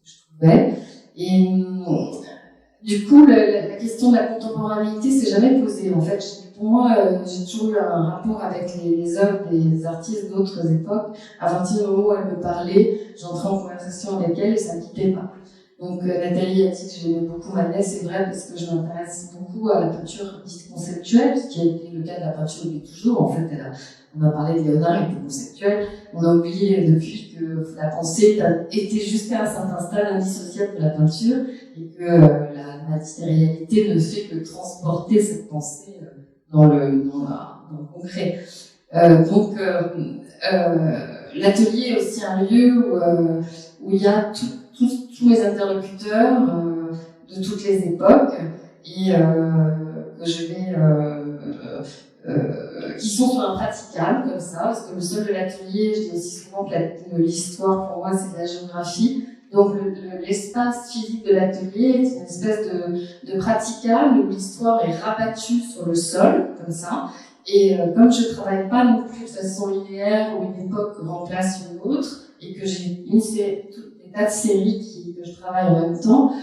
je trouvais. Et du coup, la question de la contemporanéité s'est jamais posée. En fait, pour moi, j'ai toujours eu un rapport avec les œuvres des artistes d'autres époques. À partir du moment où elles me parlaient, j'entrais en conversation avec elles et ça ne quittait pas. Donc Nathalie a dit que j'aimais beaucoup Manet, c'est vrai parce que je m'intéresse beaucoup à la peinture dite conceptuelle, ce qui a été le cas de la peinture depuis toujours. En fait, on a parlé de Léonard, il était conceptuel. On a oublié depuis que la pensée était jusqu'à un certain stade indissociable de la peinture et que la matérialité ne fait que transporter cette pensée dans le concret. Donc l'atelier est aussi un lieu où il y a tous mes interlocuteurs de toutes les époques et que je vais qui sont sur un praticable comme ça, parce que le sol de l'atelier, je dis aussi souvent que l'histoire pour moi c'est de la géographie, donc l'espace physique de l'atelier est une espèce de praticable où l'histoire est rabattue sur le sol comme ça. Et comme je travaille pas non plus de façon linéaire où une époque remplace une autre et que j'ai des tas de séries que je travaille en même temps,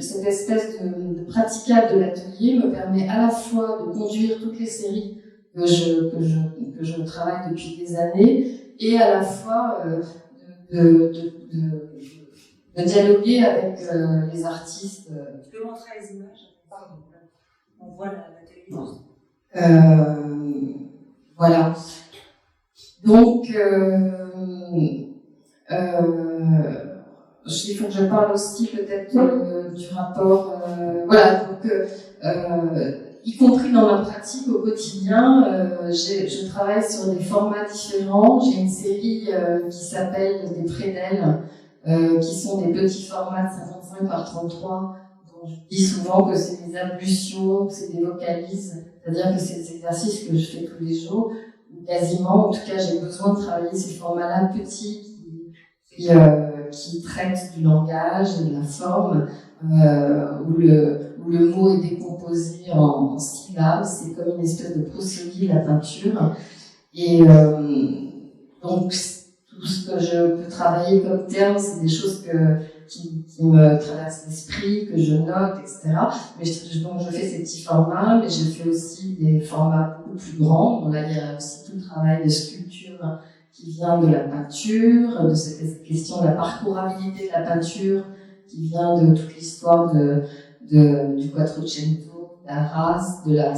cette espèce de praticable de l'atelier me permet à la fois de conduire toutes les séries que je travaille depuis des années, et à la fois de dialoguer avec les artistes. Tu peux montrer les images? Pardon. On voit l'atelier. Voilà. Donc, il faut que je parle aussi peut-être du rapport. Voilà, donc, y compris dans ma pratique au quotidien, je travaille sur des formats différents. J'ai une série qui s'appelle des prédelles, qui sont des petits formats de 55 par 33. Dont je dis souvent que c'est des ablutions, que c'est des vocalises, c'est-à-dire que c'est des exercices que je fais tous les jours. Quasiment, en tout cas, j'ai besoin de travailler ces formats-là petits qui traitent du langage et de la forme, où le mot est décomposé en syllabes. C'est comme une espèce de prosodie, la peinture. Et donc, tout ce que je peux travailler comme terme, c'est des choses qui me traversent l'esprit, que je note, etc. Donc je fais ces petits formats, mais je fais aussi des formats beaucoup plus grands. Bon, là, il y a aussi tout le travail de sculpture qui vient de la peinture, de cette question de la parcourabilité de la peinture, qui vient de toute l'histoire du Quattrocento, de la race, de la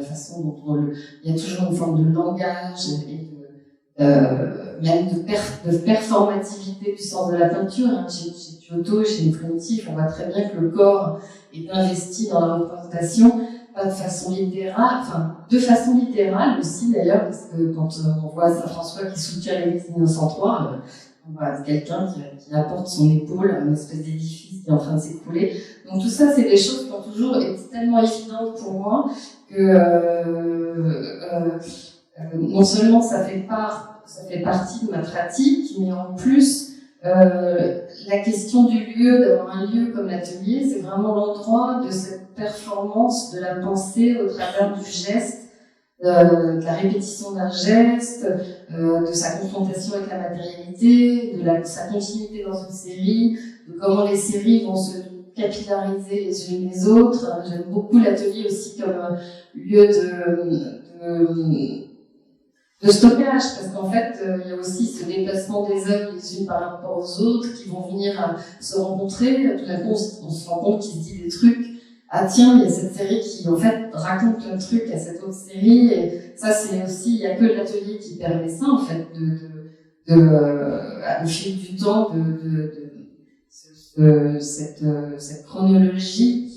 façon dont il y a toujours une forme de langage et même de performativité du sens de la peinture. Hein. Chez Giotto, chez les primitifs, on voit très bien que le corps est investi dans la représentation, pas de façon littérale, enfin, de façon littérale aussi d'ailleurs, parce que quand on voit Saint François qui soutient l'église 1903, on voit quelqu'un qui apporte son épaule à une espèce d'édifice qui est en train de s'écrouler. Donc tout ça, c'est des choses qui ont toujours été tellement évidentes pour moi que non seulement ça fait partie de ma pratique, mais en plus, la question du lieu, d'avoir un lieu comme l'atelier, c'est vraiment l'endroit de cette performance de la pensée au travers du geste, de la répétition d'un geste, de sa confrontation avec la matérialité, de sa continuité dans une série, de comment les séries vont se capillariser les unes les autres. J'aime beaucoup l'atelier aussi comme lieu de stockage, parce qu'en fait, il y a aussi ce déplacement des œuvres les unes par rapport aux autres qui vont venir se rencontrer. Tout d'un coup, on se rend compte qu'il se dit des trucs. Ah tiens, il y a cette série qui, en fait, raconte un truc à cette autre série. Et ça, c'est aussi, il y a que l'atelier qui permet ça, en fait, au fil du temps, cette chronologie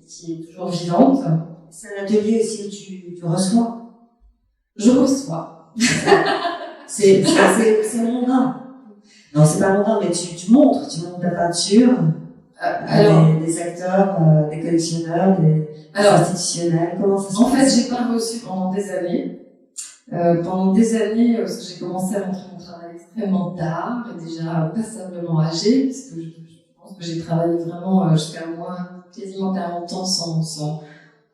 qui est toujours vivante. C'est un atelier aussi où tu reçois. Je reçois. C'est mondain. Non, c'est pas mondain, mais tu montres ta peinture à des acteurs, des collectionneurs, des institutionnels. Comment ça se passe? En fait, j'ai pas reçu pendant des années. Parce que j'ai commencé à rentrer mon travail extrêmement tard et déjà passablement âgée, parce que je pense que j'ai travaillé vraiment jusqu'à moins quasiment 40 ans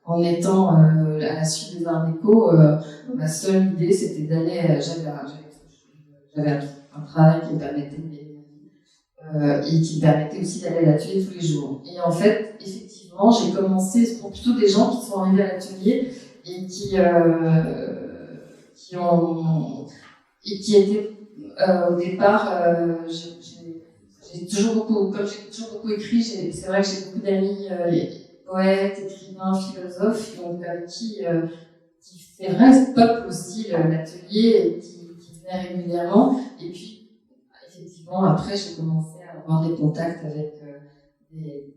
en étant à la suite des arts déco. Ma seule idée, c'était d'aller. J'avais un travail qui me permettait de et qui me permettait aussi d'aller à l'atelier tous les jours. Et en fait, effectivement, j'ai commencé pour plutôt des gens qui sont arrivés à l'atelier et qui étaient au départ. J'ai toujours beaucoup écrit. C'est vrai que j'ai beaucoup d'amis poètes, écrivains, philosophes, donc avec qui c'est vrai, ce peuple aussi l'atelier qui venait régulièrement. Et puis, effectivement, après, j'ai commencé à avoir des contacts avec des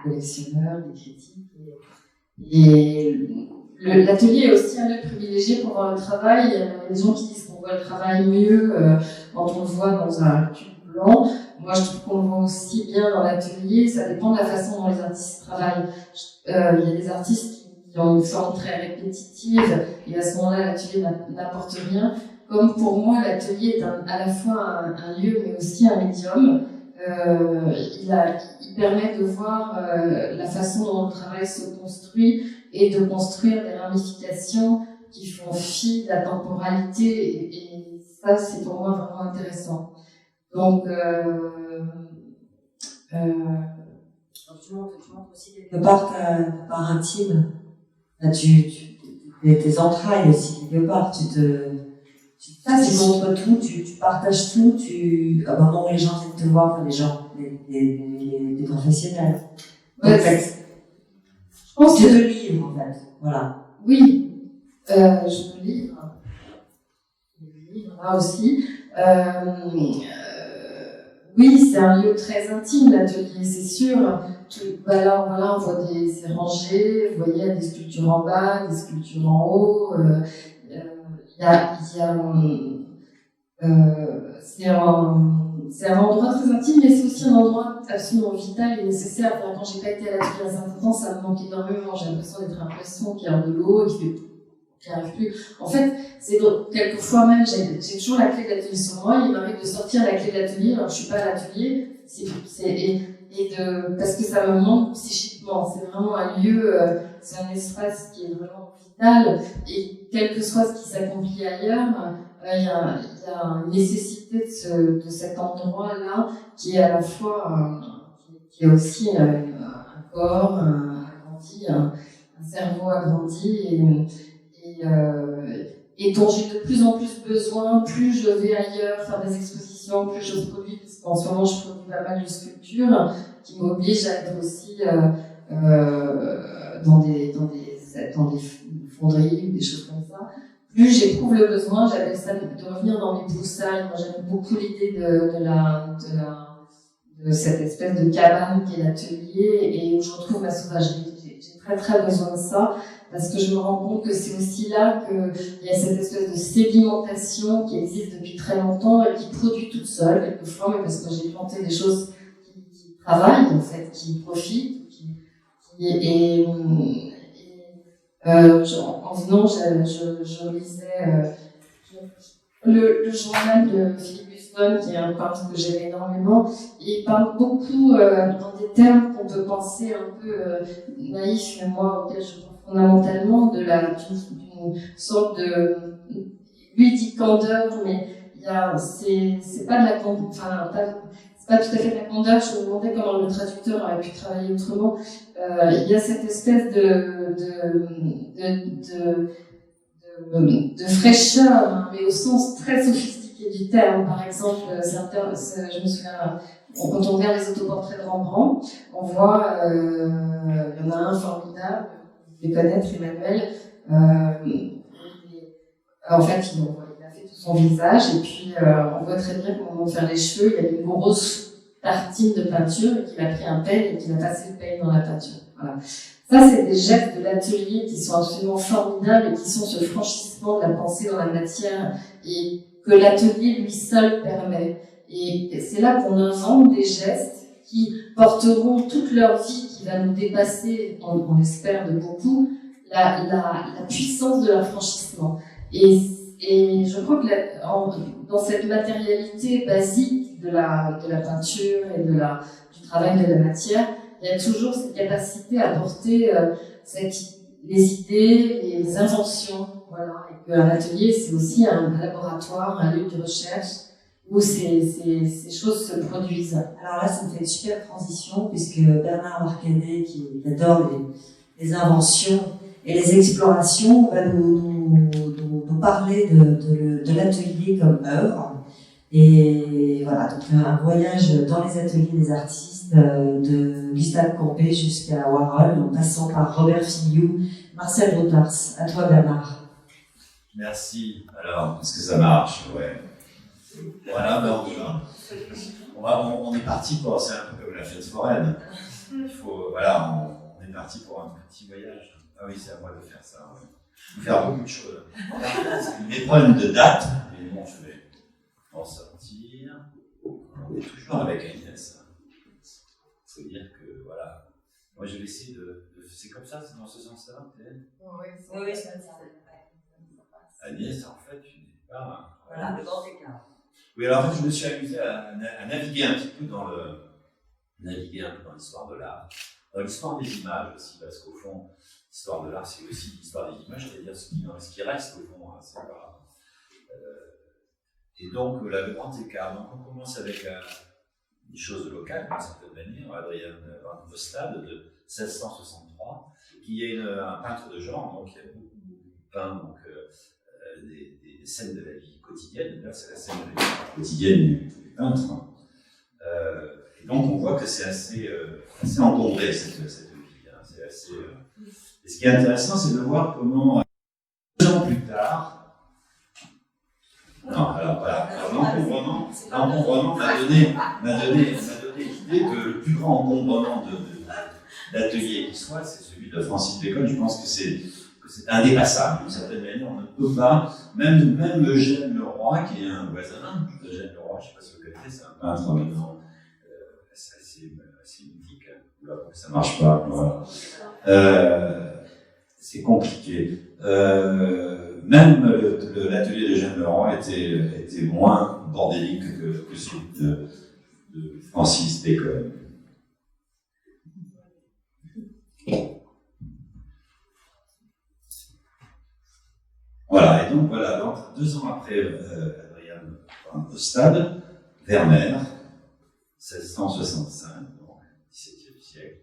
collectionneurs, des critiques. Et l'atelier est aussi un lieu privilégié pour voir le travail. Il y a des gens qui disent qu'on voit le travail mieux quand on le voit dans un tube blanc. Moi, je trouve qu'on le voit aussi bien dans l'atelier. Ça dépend de la façon dont les artistes travaillent. Il y a des artistes qui ont une forme très répétitive, et à ce moment-là, l'atelier n'apporte rien. Comme pour moi, l'atelier est à la fois un lieu, mais aussi un médium. Il permet de voir la façon dont le travail se construit et de construire des ramifications qui font fi de la temporalité. Et ça, c'est pour moi vraiment intéressant. Donc, tu montres aussi quelque part ta part intime. Là, tu tes entrailles aussi, quelque part. Tu montres tout, tu partages tout, à un moment où les gens viennent te voir, enfin, les professionnels. Ouais, je pense tu que... te livres, en fait. Voilà. Oui, je me livre. Je me livre là aussi. Oui, c'est un lieu très intime, l'atelier, c'est sûr. Là, on voit c'est rangé, vous voyez, il y a des sculptures en bas, des sculptures en haut. C'est un endroit très intime, mais c'est aussi un endroit absolument vital et nécessaire. Quand j'ai pas été à l'atelier à un certain temps, ça me manque énormément. J'ai l'impression d'être un poisson qui a de l'eau et qui n'arrive plus. En fait, quelquefois même, j'ai toujours la clé de l'atelier sur moi. Il m'arrive de sortir la clé de l'atelier alors que je suis pas à l'atelier. Parce que ça me manque psychiquement. C'est vraiment un lieu, c'est un espace qui est vraiment vital et quel que soit ce qui s'accomplit ailleurs, il y a une nécessité de cet endroit-là qui est à la fois, qui est aussi un corps agrandi, un cerveau agrandi et dont j'ai de plus en plus besoin, plus je vais ailleurs faire des expositions, plus je produis, parce qu'en ce moment je produis pas mal de sculptures qui m'obligent à être aussi dans des fonderies ou des choses comme ça. Plus j'éprouve le besoin, j'appelle ça de revenir dans mes broussailles. Moi j'aime beaucoup l'idée de cette espèce de cabane qui est l'atelier et où je retrouve ma sauvagerie. J'ai très très besoin de ça. Parce que je me rends compte que c'est aussi là qu'il y a cette espèce de sédimentation qui existe depuis très longtemps et qui produit toute seule, quelquefois, mais parce que j'ai planté des choses qui travaillent, en fait, qui profitent, en venant, je lisais le journal de Philippe Buston, qui est un peintre que j'aime énormément, et il parle beaucoup dans des termes qu'on peut penser un peu naïfs, mais moi, auxquels je crois fondamentalement, d'une sorte de, lui dit candeur, mais c'est pas de la candeur, enfin, c'est pas tout à fait de la candeur. Je me demandais comment le traducteur aurait pu travailler autrement. Il y a cette espèce de fraîcheur, hein, mais au sens très sophistiqué du terme. Par exemple, je me souviens, quand on regarde les autoportraits de Rembrandt, on voit, il y en a un formidable, vous devez connaître, Emmanuel. En fait, il a fait tout son visage, et puis on voit très bien comment faire les cheveux. Il y a une grosse tartine de peinture, et qu'il a pris un peigne et qu'il a passé le peigne dans la peinture. Voilà. Ça, c'est des gestes de l'atelier qui sont absolument formidables et qui sont ce franchissement de la pensée dans la matière et que l'atelier lui seul permet. Et c'est là qu'on invente des gestes qui porteront toute leur vie, qui va nous dépasser, on l'espère de beaucoup, la puissance de l'affranchissement. Et je crois que dans cette matérialité basique de la peinture et du travail de la matière, il y a toujours cette capacité à porter les idées, les inventions, voilà. Et qu'un atelier, c'est aussi un laboratoire, un lieu de recherche où ces choses se produisent. Alors là, ça me fait une super transition, puisque Bernard Marcadet, qui adore les inventions et les explorations, va nous parler de l'atelier comme œuvre. Et voilà, donc un voyage dans les ateliers des artistes, de Gustave Courbet jusqu'à Warhol, en passant par Robert Filiou, Marcel Routars. À toi, Bernard. Merci. Alors, est-ce que ça marche? Ouais. Voilà, ben on est parti pour, c'est un peu comme la fête foraine. Il faut, voilà, on est parti pour un petit voyage. Ah oui, c'est à moi de faire ça. Ouais. Je vais faire beaucoup de choses. Des problèmes de date, mais bon, je vais en sortir. On est toujours avec Agnès. Il faut dire que, voilà, moi je vais essayer c'est comme ça, c'est dans ce sens-là, peut-être. Oui, c'est comme ça. Agnès, en fait, tu n'es pas. Voilà, le grand écart. Oui, alors en fait, je me suis amusé à naviguer un petit peu dans l'histoire de l'art, dans l'histoire des images aussi, parce qu'au fond, l'histoire de l'art, c'est aussi l'histoire des images, c'est-à-dire ce qui reste au fond, hein, c'est pas. Et donc, le grand écart. Donc, on commence avec des choses locales, d'une certaine manière. Adrien van Vostade de 1663, qui est un peintre de genre, donc il a beaucoup peint donc, des scènes de la vie quotidienne. Là, c'est la scène de la vie quotidienne du peintre. Et donc, on voit que c'est assez encombré, cette vie. Hein. C'est assez, Et ce qui est intéressant, c'est de voir comment, 2 ans plus tard, non, alors voilà, l'encombrement m'a donné l'idée que le plus grand encombrement d'atelier qui soit, c'est celui de Francis Bacon. Je pense que c'est indépassable, d'une certaine manière. On ne peut pas, même Eugène Leroy, qui est un voisin, Eugène Leroy, je ne sais pas si vous connaissez, c'est un peintre maintenant assez mythique. Là, ça ne marche pas. Voilà. C'est compliqué. Même l'atelier d'Eugène Leroy était moins bordélique que celui de Francis Bacon. Voilà, et donc voilà, donc 2 ans après Adrien au stade, Vermeer, 1665, donc XVIIe siècle,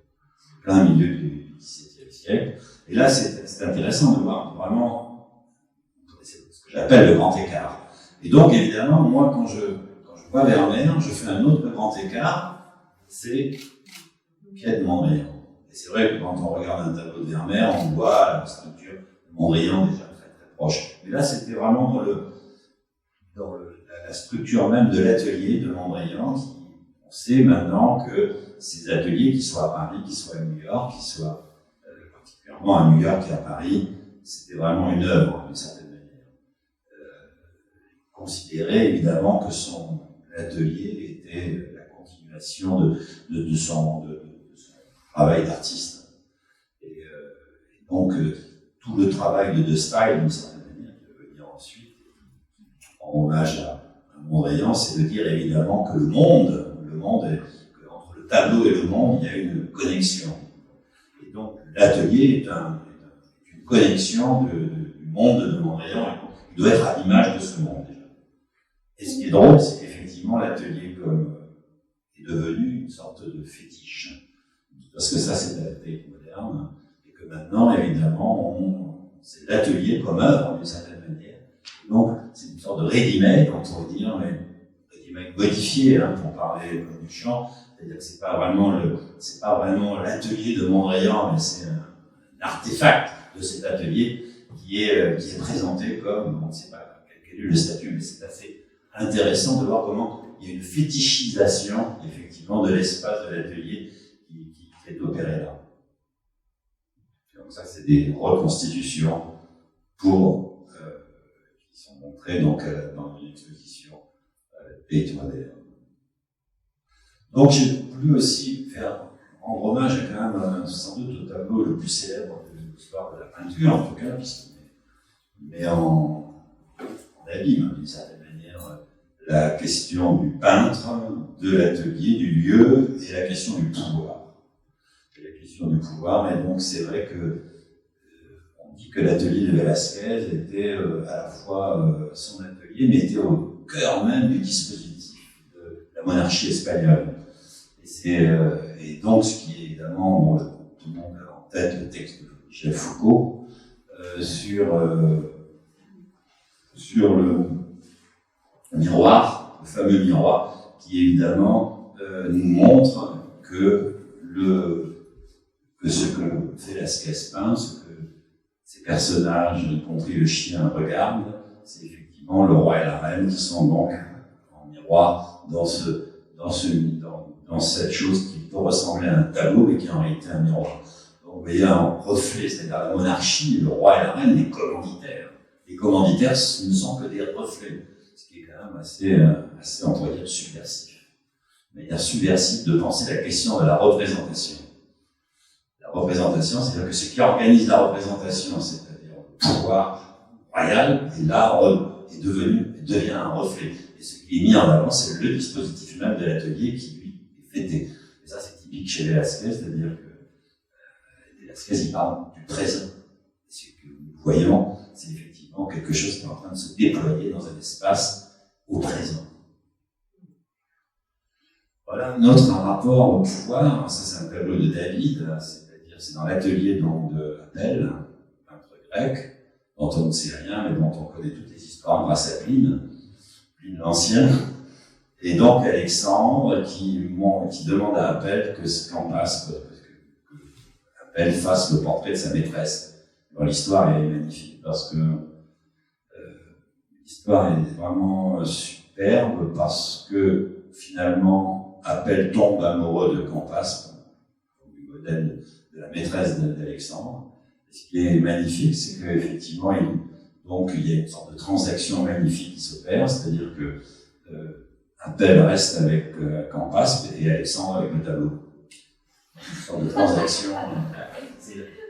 plein milieu du XVIIe siècle. Et là, c'est intéressant de voir vraiment ce que j'appelle le grand écart. Et donc, évidemment, moi, quand je vois Vermeer, je fais un autre grand écart, c'est Piet de Mondrian. Et c'est vrai que quand on regarde un tableau de Vermeer, on voit la structure de Mondrian déjà très très proche. Mais là, c'était vraiment dans la structure même de l'atelier de Mondrian. On sait maintenant que ces ateliers, qu'ils soient à Paris, qu'ils soient à New York, qu'ils soient particulièrement à New York et à Paris, c'était vraiment une œuvre, d'une certaine manière. Considérer évidemment que son atelier était la continuation de son travail d'artiste. Et donc, tout le travail de Style, d'une certaine manière, qui va venir ensuite, en hommage à Mondrian, c'est de dire évidemment que le monde, entre le tableau et le monde, il y a une connexion. Et donc, l'atelier est une connexion du monde de Mondrian, il doit être à l'image de ce monde déjà. Et ce qui est drôle, c'est qu'effectivement, l'atelier est devenu une sorte de fétiche. Parce que ça, c'est la technique moderne, et que maintenant, évidemment, c'est l'atelier comme œuvre, d'une certaine manière. Donc, c'est une sorte de ready-made, on pourrait dire, mais ready-made modifié, hein, pour parler comme du chant. C'est-à-dire que c'est pas vraiment l'atelier de Mondrian, mais c'est un artefact de cet atelier qui est présenté comme, on ne sait pas quel est le statut, mais c'est assez intéressant de voir comment il y a une fétichisation, effectivement, de l'espace de l'atelier qui est opéré là. Donc ça, c'est des reconstitutions qui sont montrées donc dans une exposition Tate moderne. Donc j'ai voulu aussi rendre hommage à quand même sans doute au tableau le plus célèbre de l'histoire de la peinture, en tout cas, puisqu'on met en abîme d'une certaine manière la question du peintre, de l'atelier, du lieu et la question du pouvoir. Mais donc c'est vrai que on dit que l'atelier de Velázquez était à la fois son atelier, mais était au cœur même du dispositif de la monarchie espagnole. Et donc, ce qui est évidemment, tout le monde a en tête le texte de Michel Foucault sur le miroir, le fameux miroir, qui évidemment nous montre que ce que Velázquez peint, ce que ces personnages, y compris le chien, regardent, c'est effectivement le roi et la reine qui sont donc en miroir dans cette chose qui peut ressembler à un tableau, mais qui est en réalité un miroir. Donc vous voyez un reflet, c'est-à-dire la monarchie, le roi et la reine, les commanditaires. Les commanditaires ne sont que des reflets, ce qui est quand même assez on pourrait dire, subversif. Mais il y a subversif de penser la question de la représentation. La représentation, c'est-à-dire que ce qui organise la représentation, c'est-à-dire le pouvoir royal, et là, devient un reflet. Et ce qui est mis en avant, c'est le dispositif même de l'atelier qui, lui, est fêté. Et ça, c'est typique chez Velázquez, c'est-à-dire que Velázquez, il parle du présent. Et ce que nous voyons, c'est effectivement quelque chose qui est en train de se déployer dans un espace au présent. Voilà notre rapport au pouvoir. Ça, c'est un tableau de David, c'est-à-dire c'est dans l'atelier donc de Abel, peintre grec. dont on ne sait rien, mais dont on connaît toutes les histoires grâce à Pline l'Ancien. Et donc Alexandre qui demande à Apelle que Campaspe, Apelle fasse le portrait de sa maîtresse. Bon, l'histoire est magnifique parce que l'histoire est vraiment superbe parce que finalement Apelle tombe amoureux de Campaspe, du modèle de la maîtresse d'Alexandre. Et ce qui est magnifique, c'est qu'effectivement, il y a une sorte de transaction magnifique qui s'opère, c'est-à-dire que Apelle reste avec Campaspe et Alexandre avec le tableau. Une sorte de transaction.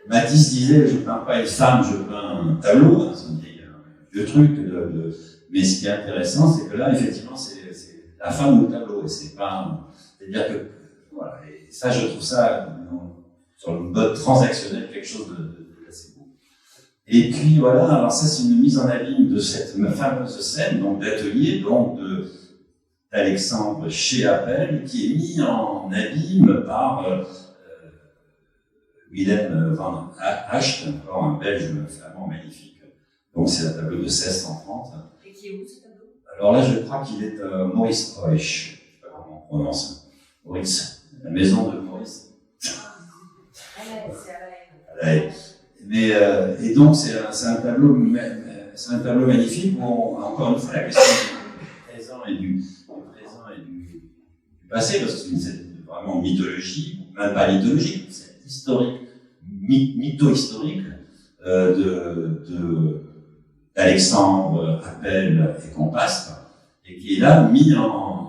Matisse disait, je peins pas une femme, je peins un tableau. C'est un vieux truc. Mais ce qui est intéressant, c'est que là, effectivement, c'est la femme ou le tableau. Et c'est pas, c'est-à-dire que, voilà. Et ça, je trouve ça, sur le mode transactionnel, quelque chose de assez beau. Et puis, voilà. Alors ça, c'est une mise en abîme de cette fameuse scène, donc d'atelier, donc d'Alexandre chez Apelle, qui est mis en abîme par Willem van Hacht, encore un Belge flamand magnifique. Donc c'est un tableau de 1630. Et qui est où ce tableau? Alors là, je crois qu'il est Maurice Reusch. Je ne sais pas comment on prononce. Maurice, la maison de Maurice. C'est à la haine. À la haine. Mais et donc c'est un tableau magnifique où encore une fois la question du présent et du passé, parce que c'est vraiment mythologie, même pas mythologique, c'est historique, mytho-historique d'Alexandre, Apelle et Campaspe, et qui est là mis en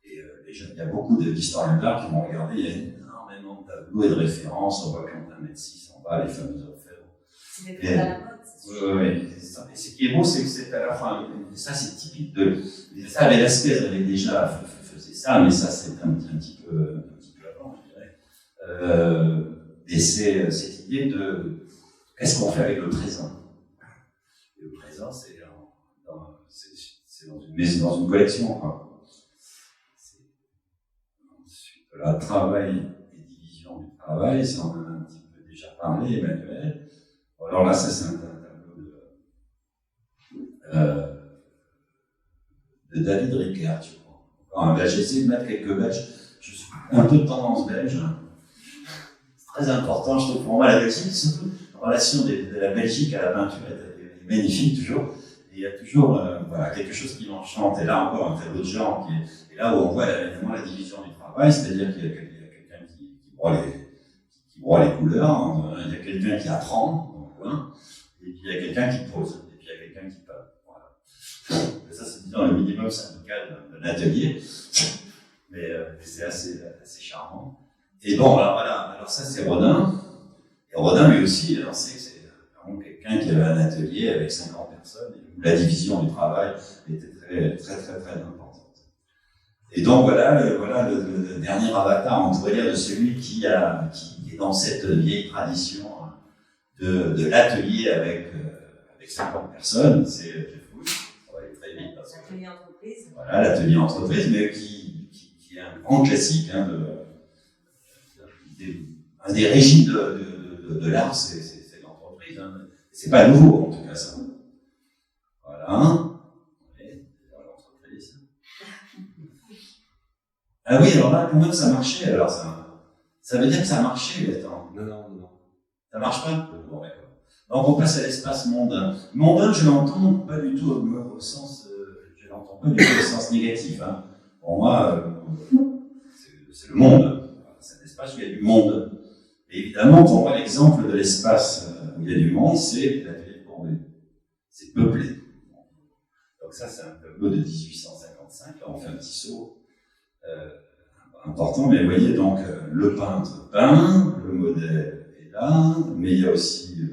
et déjà, il y a beaucoup d'historiens d'art qui vont regarder, il y a énormément de tableaux et de références, on voit Quentin Médicis en bas, les fameux orfèvres. C'est des trucs à la mode, c'est sûr. Oui, et ce qui est beau, c'est que c'est à la fin, ça c'est typique de, ça Velasquez avait déjà faisait ça, mais ça c'est un petit peu avant, je dirais. Et c'est cette idée de, qu'est-ce qu'on fait avec le présent? Et le présent, c'est dans une maison, dans une collection, quoi. Ensuite, là, travail et division du travail, ça on en a un petit peu déjà parlé, Emmanuel. Alors là, ça c'est un tableau de David Rickert, je crois. Alors, là, j'ai essayé de mettre quelques Belges. Je suis un peu de tendance belge. C'est très important, je trouve, pour moi, la Belgique, surtout la relation de la Belgique à la peinture est magnifique toujours. Et il y a toujours voilà, quelque chose qui m'enchante. Et là encore, un tableau de genre qui est là où on voit évidemment la division du travail, c'est-à-dire qu'il y a quelqu'un qui broie les couleurs, il y a quelqu'un qui apprend dans le coin, et puis il y a quelqu'un qui pose, et puis il y a quelqu'un qui peint. Voilà. Et ça, c'est disons le minimum syndical d'un atelier, mais c'est assez charmant. Et bon, alors voilà, alors ça c'est Rodin. Et Rodin, lui aussi, alors c'est vraiment quelqu'un qui avait un atelier avec 50 personnes, et où la division du travail était très importante. Et donc voilà le dernier avatar, on pourrait dire, de celui qui est dans cette vieille tradition de l'atelier avec 50 personnes. C'est fou, ça va aller très vite. L'atelier entreprise. Voilà, l'atelier entreprise, mais qui est un grand classique, hein, un des régimes de l'art, c'est l'entreprise. Hein. C'est pas nouveau, en tout cas, ça. Voilà. L'entreprise. Ah oui, alors là, quand même, ça marchait. Alors, ça veut dire que ça marchait, attends. Non. Ça marche pas? Bon, d'accord. Donc, on passe à l'espace mondain. Mondain, je l'entends pas du tout au sens, je l'entends pas du tout au sens négatif, hein. Pour moi, c'est le monde. C'est un espace où il y a du monde. Et évidemment, pour moi, l'exemple de l'espace où il y a du monde, c'est l'atelier de Courbet. C'est peuplé. Donc ça, c'est un tableau de 1855. Là, on fait un petit saut important. Mais vous voyez, donc, le peintre peint, le modèle est là, mais il y a aussi... il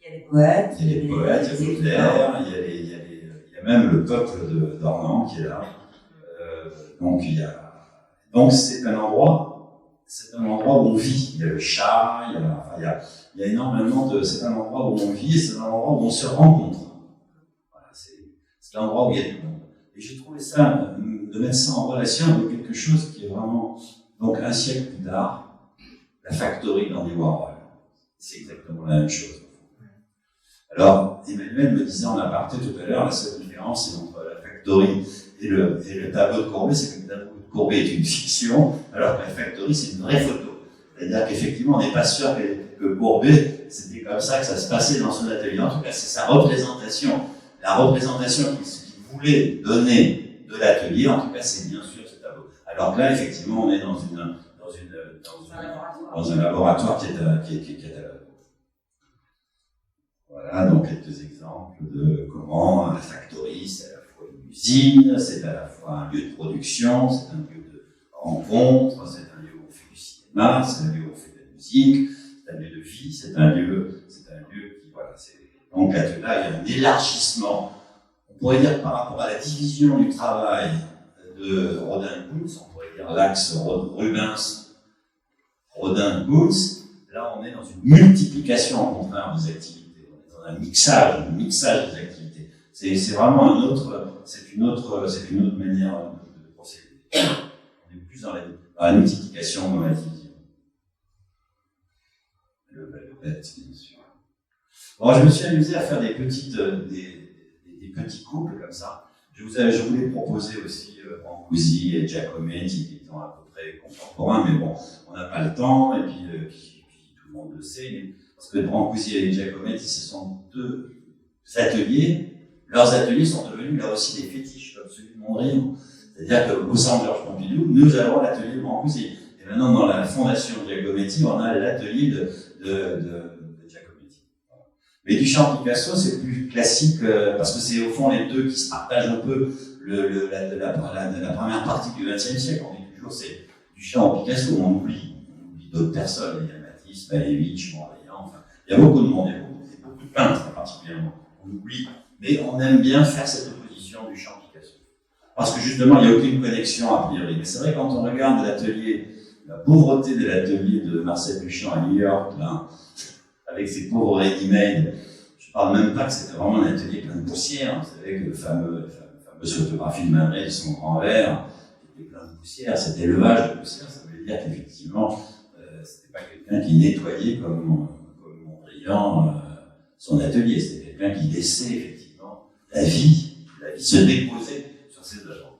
y a les poètes. Il y a les poètes, il y a Baudelaire, il y a même le peuple d'Ornans qui est là. Donc c'est un endroit où on vit. Il y a le chat, il y a énormément de. C'est un endroit où on vit, et c'est un endroit où on se rencontre. Voilà, c'est l'endroit où il y a du monde. Et j'ai trouvé ça, de mettre ça en relation avec quelque chose qui est vraiment, donc un siècle plus tard, la factory d'Andy Warhol. C'est exactement la même chose. Alors, Emmanuel me disait en aparté tout à l'heure, la seule différence c'est entre la factory et le tableau de Courbet, c'est que le tableau de Courbet est une fiction, alors que la factory c'est une vraie photo. C'est-à-dire qu'effectivement, on n'est pas sûr que Courbet, c'était comme ça que ça se passait dans son atelier. En tout cas, c'est sa représentation, la représentation qu'il voulait donner de l'atelier. En tout cas, c'est bien sûr ce tableau. Alors que là, effectivement, on est dans un laboratoire qui est à la... Voilà, donc quelques exemples de comment la factory, c'est à la fois une usine, c'est à la fois un lieu de production, c'est un lieu de rencontre, c'est un lieu où on fait du cinéma, c'est un lieu où on fait de la musique, c'est un lieu de vie, c'est un lieu qui, voilà, donc là, il y a un élargissement, on pourrait dire par rapport à la division du travail de Rodin-Kunz, on pourrait dire l'axe Rodin-Kunz, là on est dans une multiplication au contraire des activités. Un mixage des activités. C'est vraiment une autre manière de procéder. On est plus dans la multiplication, dans la division. Le bête, bien sûr. Bon, je me suis amusé à faire des petits couples comme ça. Je voulais proposer aussi Brancusi et Giacometti, qui sont à peu près contemporains, mais bon, on n'a pas le temps, et puis tout le monde le sait. Mais parce que Brancusi et Giacometti, ce sont deux ateliers. Leurs ateliers sont devenus là aussi des fétiches, comme celui de Mondrian. C'est-à-dire qu'au centre Georges Pompidou, nous avons l'atelier de Brancusi. Et maintenant, dans la fondation Giacometti, on a l'atelier de Giacometti. Mais Duchamp Picasso, c'est plus classique, parce que c'est au fond les deux qui se partagent un peu la première partie du XXe siècle. On dit toujours c'est Duchamp Picasso, on oublie d'autres personnes. Il y a Matisse, Malevich, Mondrian. Enfin, il y a beaucoup de monde, il y a beaucoup de peintres particulièrement. On oublie, mais on aime bien faire cette opposition du champ Picasso. Parce que justement, il n'y a aucune connexion a priori. Mais c'est vrai, quand on regarde l'atelier, la pauvreté de l'atelier de Marcel Duchamp à New York, là, avec ses pauvres ready-made, je ne parle même pas que c'était vraiment un atelier plein de poussière. Vous savez que la fameuse photographie de Manet, son grand verre, était plein de poussière. Cet élevage de poussière, ça veut dire qu'effectivement, c'était pas quelqu'un qui nettoyait comme Mondrian son atelier, c'était quelqu'un qui laissait effectivement la vie se déposer sur ses œuvres.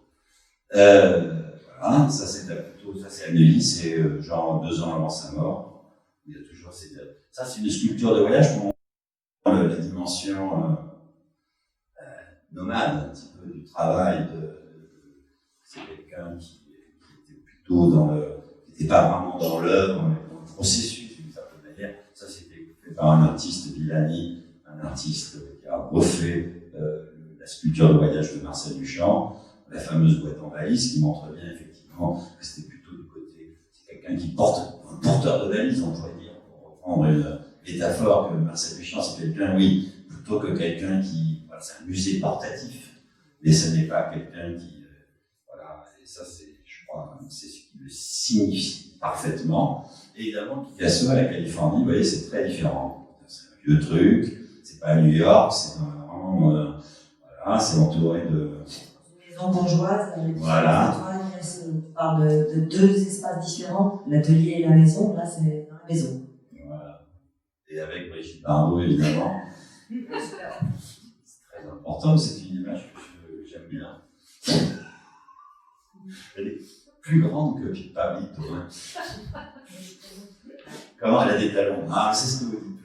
Voilà, ça c'est à Neuilly, c'est genre 2 ans avant sa mort. Il y a toujours ça c'est une sculpture de voyage pour la dimension nomade un petit peu du travail c'est quelqu'un qui était plutôt qui n'était pas vraiment dans l'œuvre, mais dans le processus d'une certaine manière. Ça, c'était fait par un artiste Villani, un artiste qui a refait la sculpture de voyage de Marcel Duchamp, la fameuse boîte en valise, qui montre bien effectivement que c'était plutôt du côté, c'est quelqu'un qui porte, un porteur de valise, on pourrait dire, pour reprendre une métaphore, que Marcel Duchamp, c'est quelqu'un, oui, plutôt que quelqu'un qui, voilà, c'est un musée portatif, mais ce n'est pas quelqu'un qui, voilà, et ça c'est, je crois, c'est ce qui le signifie parfaitement. Et évidemment, Picasso à la Californie, vous voyez, c'est très différent. C'est un vieux truc, c'est pas à New York, c'est vraiment, voilà, c'est entouré de... Une maison bourgeoise, avec voilà. On parle de 2 espaces différents, l'atelier et la maison, là c'est dans la maison. Voilà. Et avec Brigitte Bardot, évidemment. C'est très important, c'est une image que j'aime bien. Elle est plus grande que Pablito. Hein. Comment elle a des talons? Ah, c'est ce que vous dites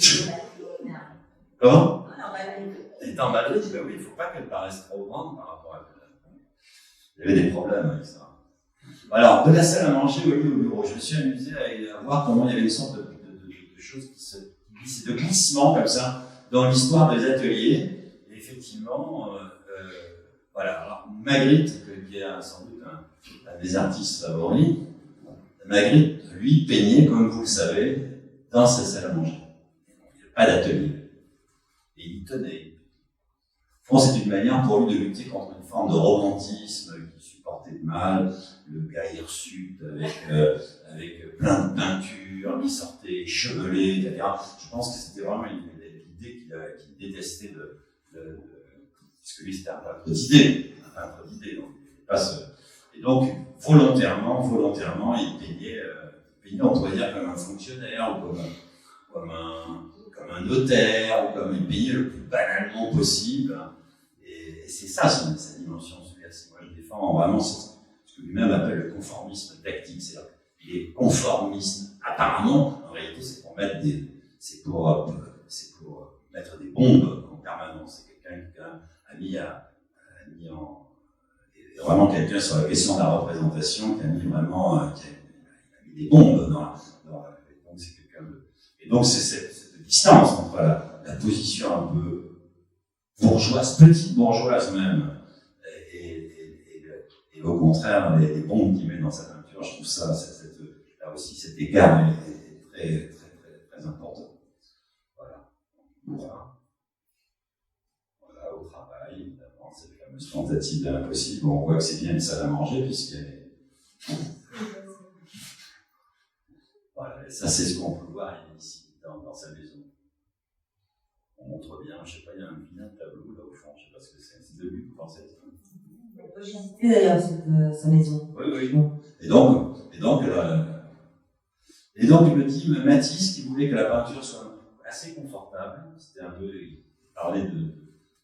toujours. Non, elle est Comment? elle est en Madrid, ben oui, il ne faut pas qu'elle paraisse trop grande par rapport à elle. Il y avait des problèmes avec ça. Alors, de la salle à manger au lit au bureau, je me suis amusé à voir comment il y avait une sorte de choses qui se glissaient, de glissement comme ça, dans l'histoire des ateliers. Et effectivement, voilà. Alors, Magritte, qui est sans doute un des artistes favoris, Magritte, lui, peignait, comme vous le savez, dans sa salle à manger. Il n'y a pas d'atelier. Et il y tenait. Bon, c'est une manière pour lui de lutter contre une forme de romantisme qu'il supportait de mal, le gars hirsute avec plein de peintures qui sortaient échevelées, etc. Je pense que c'était vraiment l'idée qu'il détestait parce que lui c'était un peintre d'idées, et donc volontairement, il peignait, on pourrait dire comme un fonctionnaire ou comme comme un notaire, ou comme il payait le plus banalement possible. Et c'est ça sa dimension subversive. Moi, je défends vraiment ce que lui-même appelle le conformisme tactique. C'est-à-dire qu'il est conformiste. Apparemment, en réalité, c'est pour mettre des bombes en permanence. C'est quelqu'un qui a mis vraiment quelqu'un sur la question de la représentation, qui a mis vraiment qui a mis des bombes donc c'est quelqu'un de... Et donc c'est cette distance entre la position un peu bourgeoise, petite bourgeoise même, et au contraire les bombes qu'il met dans sa peinture. Je trouve ça, là aussi cet écart est très, très, très, très important. Voilà, au travail, évidemment, cette fameuse tentative de l'impossible. On voit que c'est bien une salle à manger, puisqu'elle est... Voilà, ça c'est ce qu'on peut voir ici, dans sa maison. On montre bien, je sais pas, il y a un vilain tableau là au fond, je sais pas ce que c'est de lui, vous pensez? On peut visiter d'ailleurs sa maison. Oui. Et donc il me dit, Matisse, qui voulait que la peinture soit assez confortable, c'était un peu, il parlait de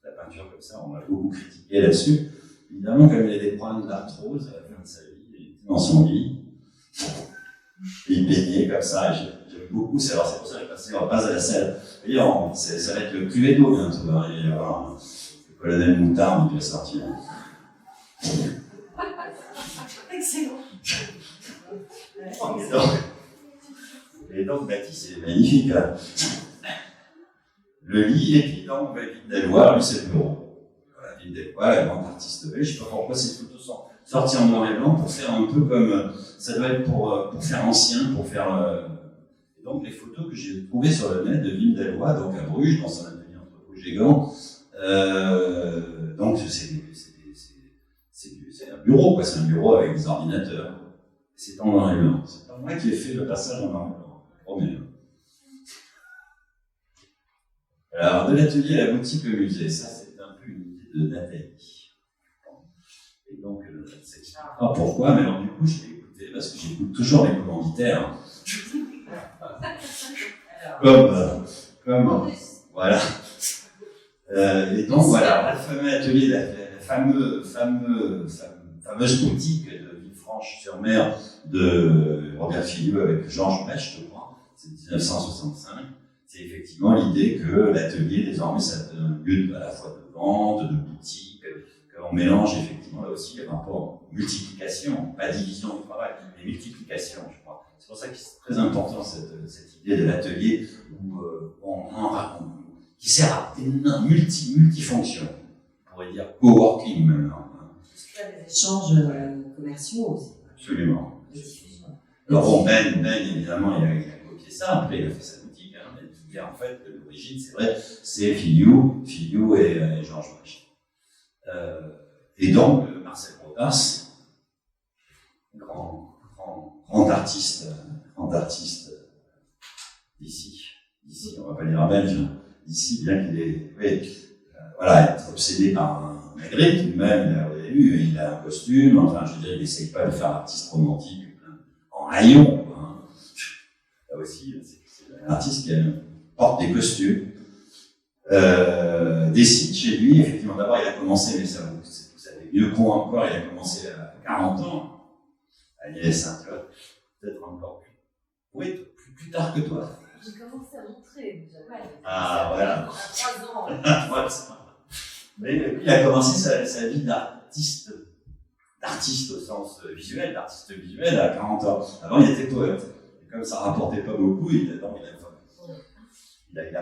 la peinture comme ça, on l'a beaucoup critiqué là-dessus. Évidemment, comme il avait des problèmes d'arthrose à la fin de sa vie, il était dans son lit, il baignait comme ça, et j'aime beaucoup, c'est pour ça qu'on passe à la salle. Vous voyez, ça va être le Cluedo bientôt, il va y avoir le colonel Moutarde qui va sortir. Excellent. Et donc, Matisse, c'est magnifique, là. Le lit, et puis donc, Vigne Delloy, lui, c'est le bureau. Voilà, Vigne Delloy, la grande artiste belge. Je sais pas pourquoi ces photos sont sorties en noir et blanc pour faire un peu comme, ça doit être pour faire ancien, pour faire, et donc, les photos que j'ai trouvées sur le net de Vigne Delloy, donc à Bruges, dans son atelier entre Bruges et Gand, donc, c'est un bureau, quoi. C'est un bureau avec des ordinateurs. C'est en noir et blanc. C'est pas moi qui ai fait le passage en noir et blanc. Promets. Alors, de l'atelier à la boutique au musée, ça c'est un peu une idée de Nathalie. Et donc, ça expliquera pourquoi, mais alors du coup, je l'ai écouté, parce que j'écoute toujours les commanditaires. Comme voilà. Et donc, voilà, le fameux atelier, la fameuse boutique de Villefranche-sur-Mer de Robert Fillieu avec Georges Bech, je crois, c'est 1965. C'est effectivement l'idée que l'atelier, désormais, c'est un lieu à la fois de vente, de boutique, qu'on mélange effectivement là aussi les rapports multiplication, pas division du travail, mais multiplication, je crois. C'est pour ça que c'est très important cette idée de l'atelier qui sert à multifonction. On pourrait dire coworking maintenant. Des échanges commerciaux aussi. Absolument. Alors bon, Ben évidemment, il a copié ça, après il a fait sa boutique, mais en fait, l'origine, c'est vrai, c'est Filliou et Georges Bech. Et donc, Marcel Brotas, grand artiste d'ici, on va pas dire un belge, d'ici, bien qu'il ait, être obsédé par Magritte, lui-même, il a un costume, enfin, je veux dire, il n'essaye pas de faire artiste romantique en rayon, quoi, hein. Là aussi, c'est un artiste qui porte des costumes, décide chez lui, effectivement, d'abord, il a commencé, mais ça, vous savez mieux qu'on encore, il a commencé à 40 ans, à Niès, peut-être encore plus tard que toi. J'ai commencé à montrer, Ah, voilà. À 3 ans. Mais il a commencé sa vie d'artiste au sens visuel, d'artiste visuel à 40 ans. Avant, il était poète. Et comme ça rapportait pas beaucoup, il a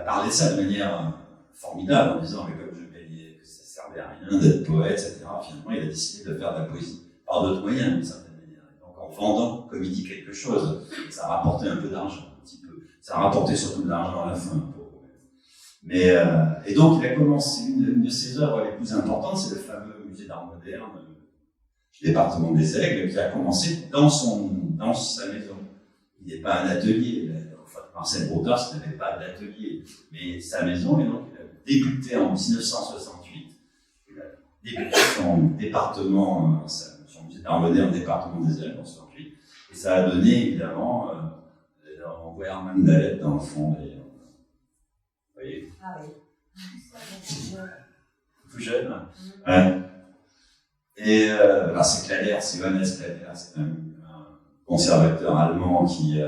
parlé de ça de manière formidable en disant, mais comme je gagnais, que ça servait à rien d'être poète, etc. Finalement, il a décidé de faire de la poésie par d'autres moyens, d'une certaine manière. Et donc, en vendant, comme il dit, quelque chose, ça rapportait un peu d'argent, un petit peu. Ça rapportait surtout de l'argent à la fin. Mais, et donc, il a commencé, une de ses œuvres les plus importantes, c'est le fameux musée d'art moderne du département des Aigles, qui a commencé dans sa maison. Il n'est pas un atelier. Enfin, Marcel Brotas n'avait pas d'atelier, mais sa maison, et donc, il a débuté en 1968. Il a débuté son département, son musée d'art moderne, département des Aigles, en 68. Et ça a donné, évidemment, on voit Herman Dallet dans le fond, d'ailleurs. Ah oui. Tout jeune. Ouais. Et alors c'est Clader, c'est Johannes Clader, c'est un conservateur allemand qui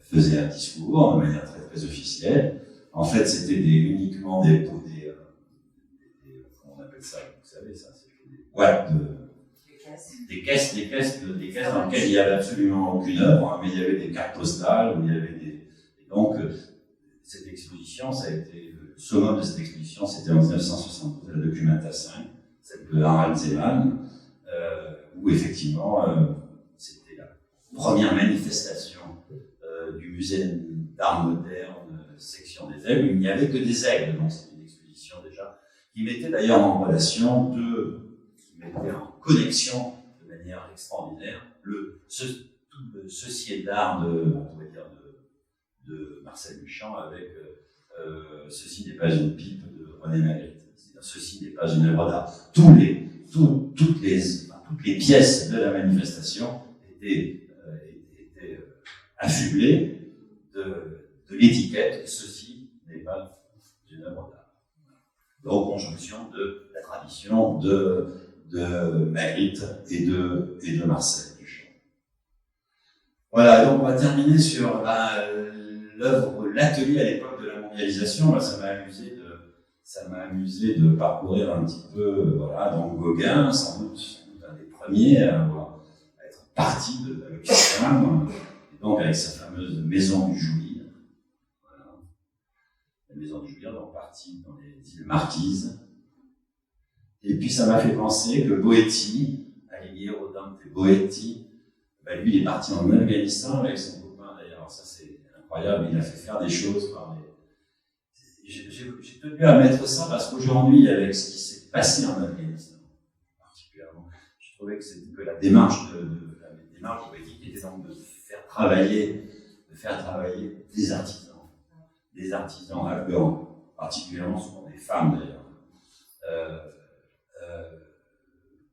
faisait un discours de manière très très officielle. En fait, c'était uniquement comment on appelle ça, vous savez ça, c'est des boîtes des caisses dans lesquelles il n'y avait absolument aucune œuvre, mais il y avait des cartes postales, où il y avait et donc cette exposition, ça a été le summum de cette exposition, c'était en 1972 à la Documenta 5, celle de Harald Zeman, où effectivement c'était la première manifestation du musée d'art moderne, section des aigles, où il n'y avait que des aigles, donc c'était une exposition déjà, qui mettait d'ailleurs en relation qui mettait en connexion de manière extraordinaire tout le ceci d'art de Marcel Duchamp avec ceci n'est pas une pipe de René Magritte, c'est-à-dire ceci n'est pas une œuvre d'art. Toutes les pièces de la manifestation étaient affublées de l'étiquette ceci n'est pas une œuvre d'art. Donc conjonction de la tradition de Magritte et de Marcel Duchamp. Voilà, donc on va terminer sur l'atelier à l'époque de la mondialisation. Ça m'a amusé de parcourir un petit peu, voilà, donc Gauguin, sans doute un des premiers à être parti de l'Occident, et donc avec sa fameuse maison du Jouy. Voilà. La maison du Jouy, donc parti dans les îles Marquises. Et puis ça m'a fait penser que Boetti, Alighiero Dante Boetti, lui il est parti en Afghanistan avec son copain d'ailleurs. Alors ça c'est incroyable, il a fait faire des choses par les... J'ai tenu à mettre ça parce qu'aujourd'hui, avec ce qui s'est passé en Afghanistan, particulièrement, je trouvais que la démarche de Boetti était donc de faire travailler des artisans afghans, particulièrement souvent des femmes d'ailleurs,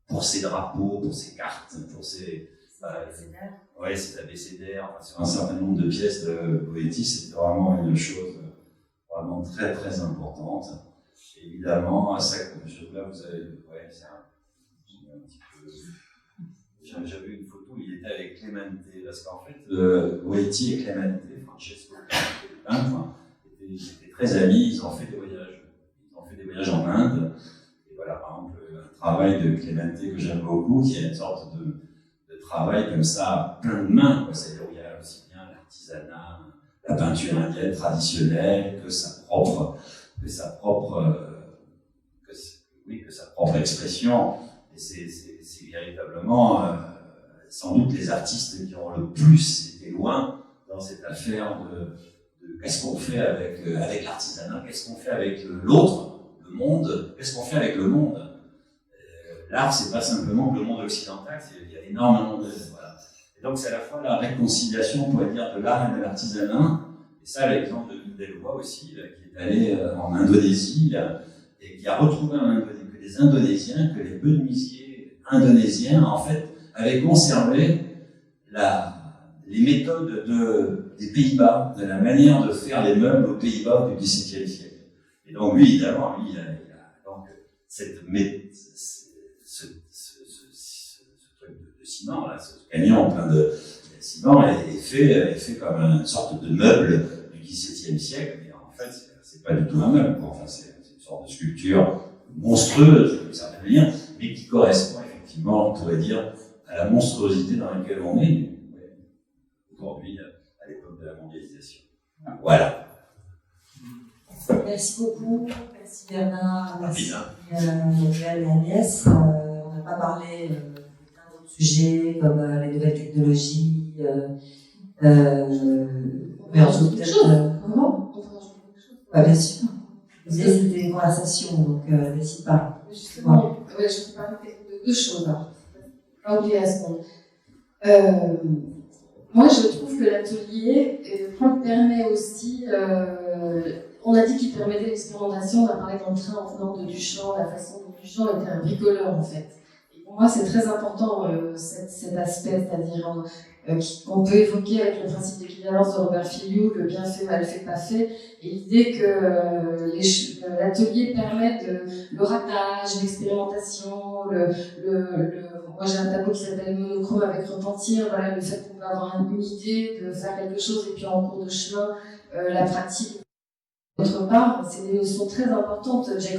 pour ses drapeaux, pour ses cartes, pour ses abécédaires, enfin, sur un certain nombre de pièces de Boetti, c'était vraiment une chose vraiment très très importante. Et évidemment, à ça, là vous avez, c'est un petit peu. J'avais une photo où il était avec Clemente, parce qu'en fait, Boetti et Clemente, Francesco Clemente, le peintre, étaient très amis. Ils ont fait des voyages en Inde. Et voilà, par exemple, un travail de Clemente que j'aime beaucoup, qui est une sorte de travail comme ça, plein de mains, c'est-à-dire où il y a aussi bien l'artisanat, la peinture indienne traditionnelle, que sa propre expression. Et c'est véritablement sans doute les artistes qui ont le plus été loin dans cette affaire de qu'est-ce qu'on fait avec l'artisanat, qu'est-ce qu'on fait avec l'autre, le monde, qu'est-ce qu'on fait avec le monde. L'art, c'est pas simplement que le monde occidental, il y a énormément de... Voilà. Et donc, c'est à la fois la réconciliation, on pourrait dire, de l'art et de l'artisanat. Et ça, l'exemple de Delvoye aussi, qui est allé en Indonésie, et qui a retrouvé que les Indonésiens, que les menuisiers indonésiens, en fait, avaient conservé les méthodes des Pays-Bas, de la manière de faire les meubles aux Pays-Bas du XVIIe siècle. Et donc, lui, évidemment, il a donc ce truc de ciment, là, ce camion plein de ciment est fait comme une sorte de meuble du XVIIe siècle, mais en fait, c'est pas du tout un meuble, quoi. Enfin, c'est une sorte de sculpture monstrueuse, d'une certaine manière, mais qui correspond effectivement, on pourrait dire, à la monstruosité dans laquelle on est aujourd'hui, à l'époque de la mondialisation. Voilà. Merci beaucoup, merci Bernard, merci Noël et Agnès. On n'a pas parlé plein d'autres sujets comme les nouvelles technologies. Mais on joue peut-être. Comment ? Bien sûr. Vous disiez c'était une conversation, donc n'hésite pas. Justement, je peux parler de deux choses. Pas oublier la seconde. Moi, je trouve que l'atelier permet aussi. On a dit qu'il permettait l'expérimentation. On a parlé dans le train en venant de Duchamp, la façon dont Duchamp était un bricoleur en fait. Et pour moi, c'est très important cet aspect, c'est-à-dire qu'on peut évoquer avec le principe d'équivalence de Robert Filliou, le bien fait, mal fait, pas fait, et l'idée que l'atelier permet le ratage, l'expérimentation, moi j'ai un tableau qui s'appelle Monochrome avec repentir, voilà, le fait qu'on peut avoir une idée de faire quelque chose et puis en cours de chemin, la pratique. D'autre part, c'est des notions très importantes. Je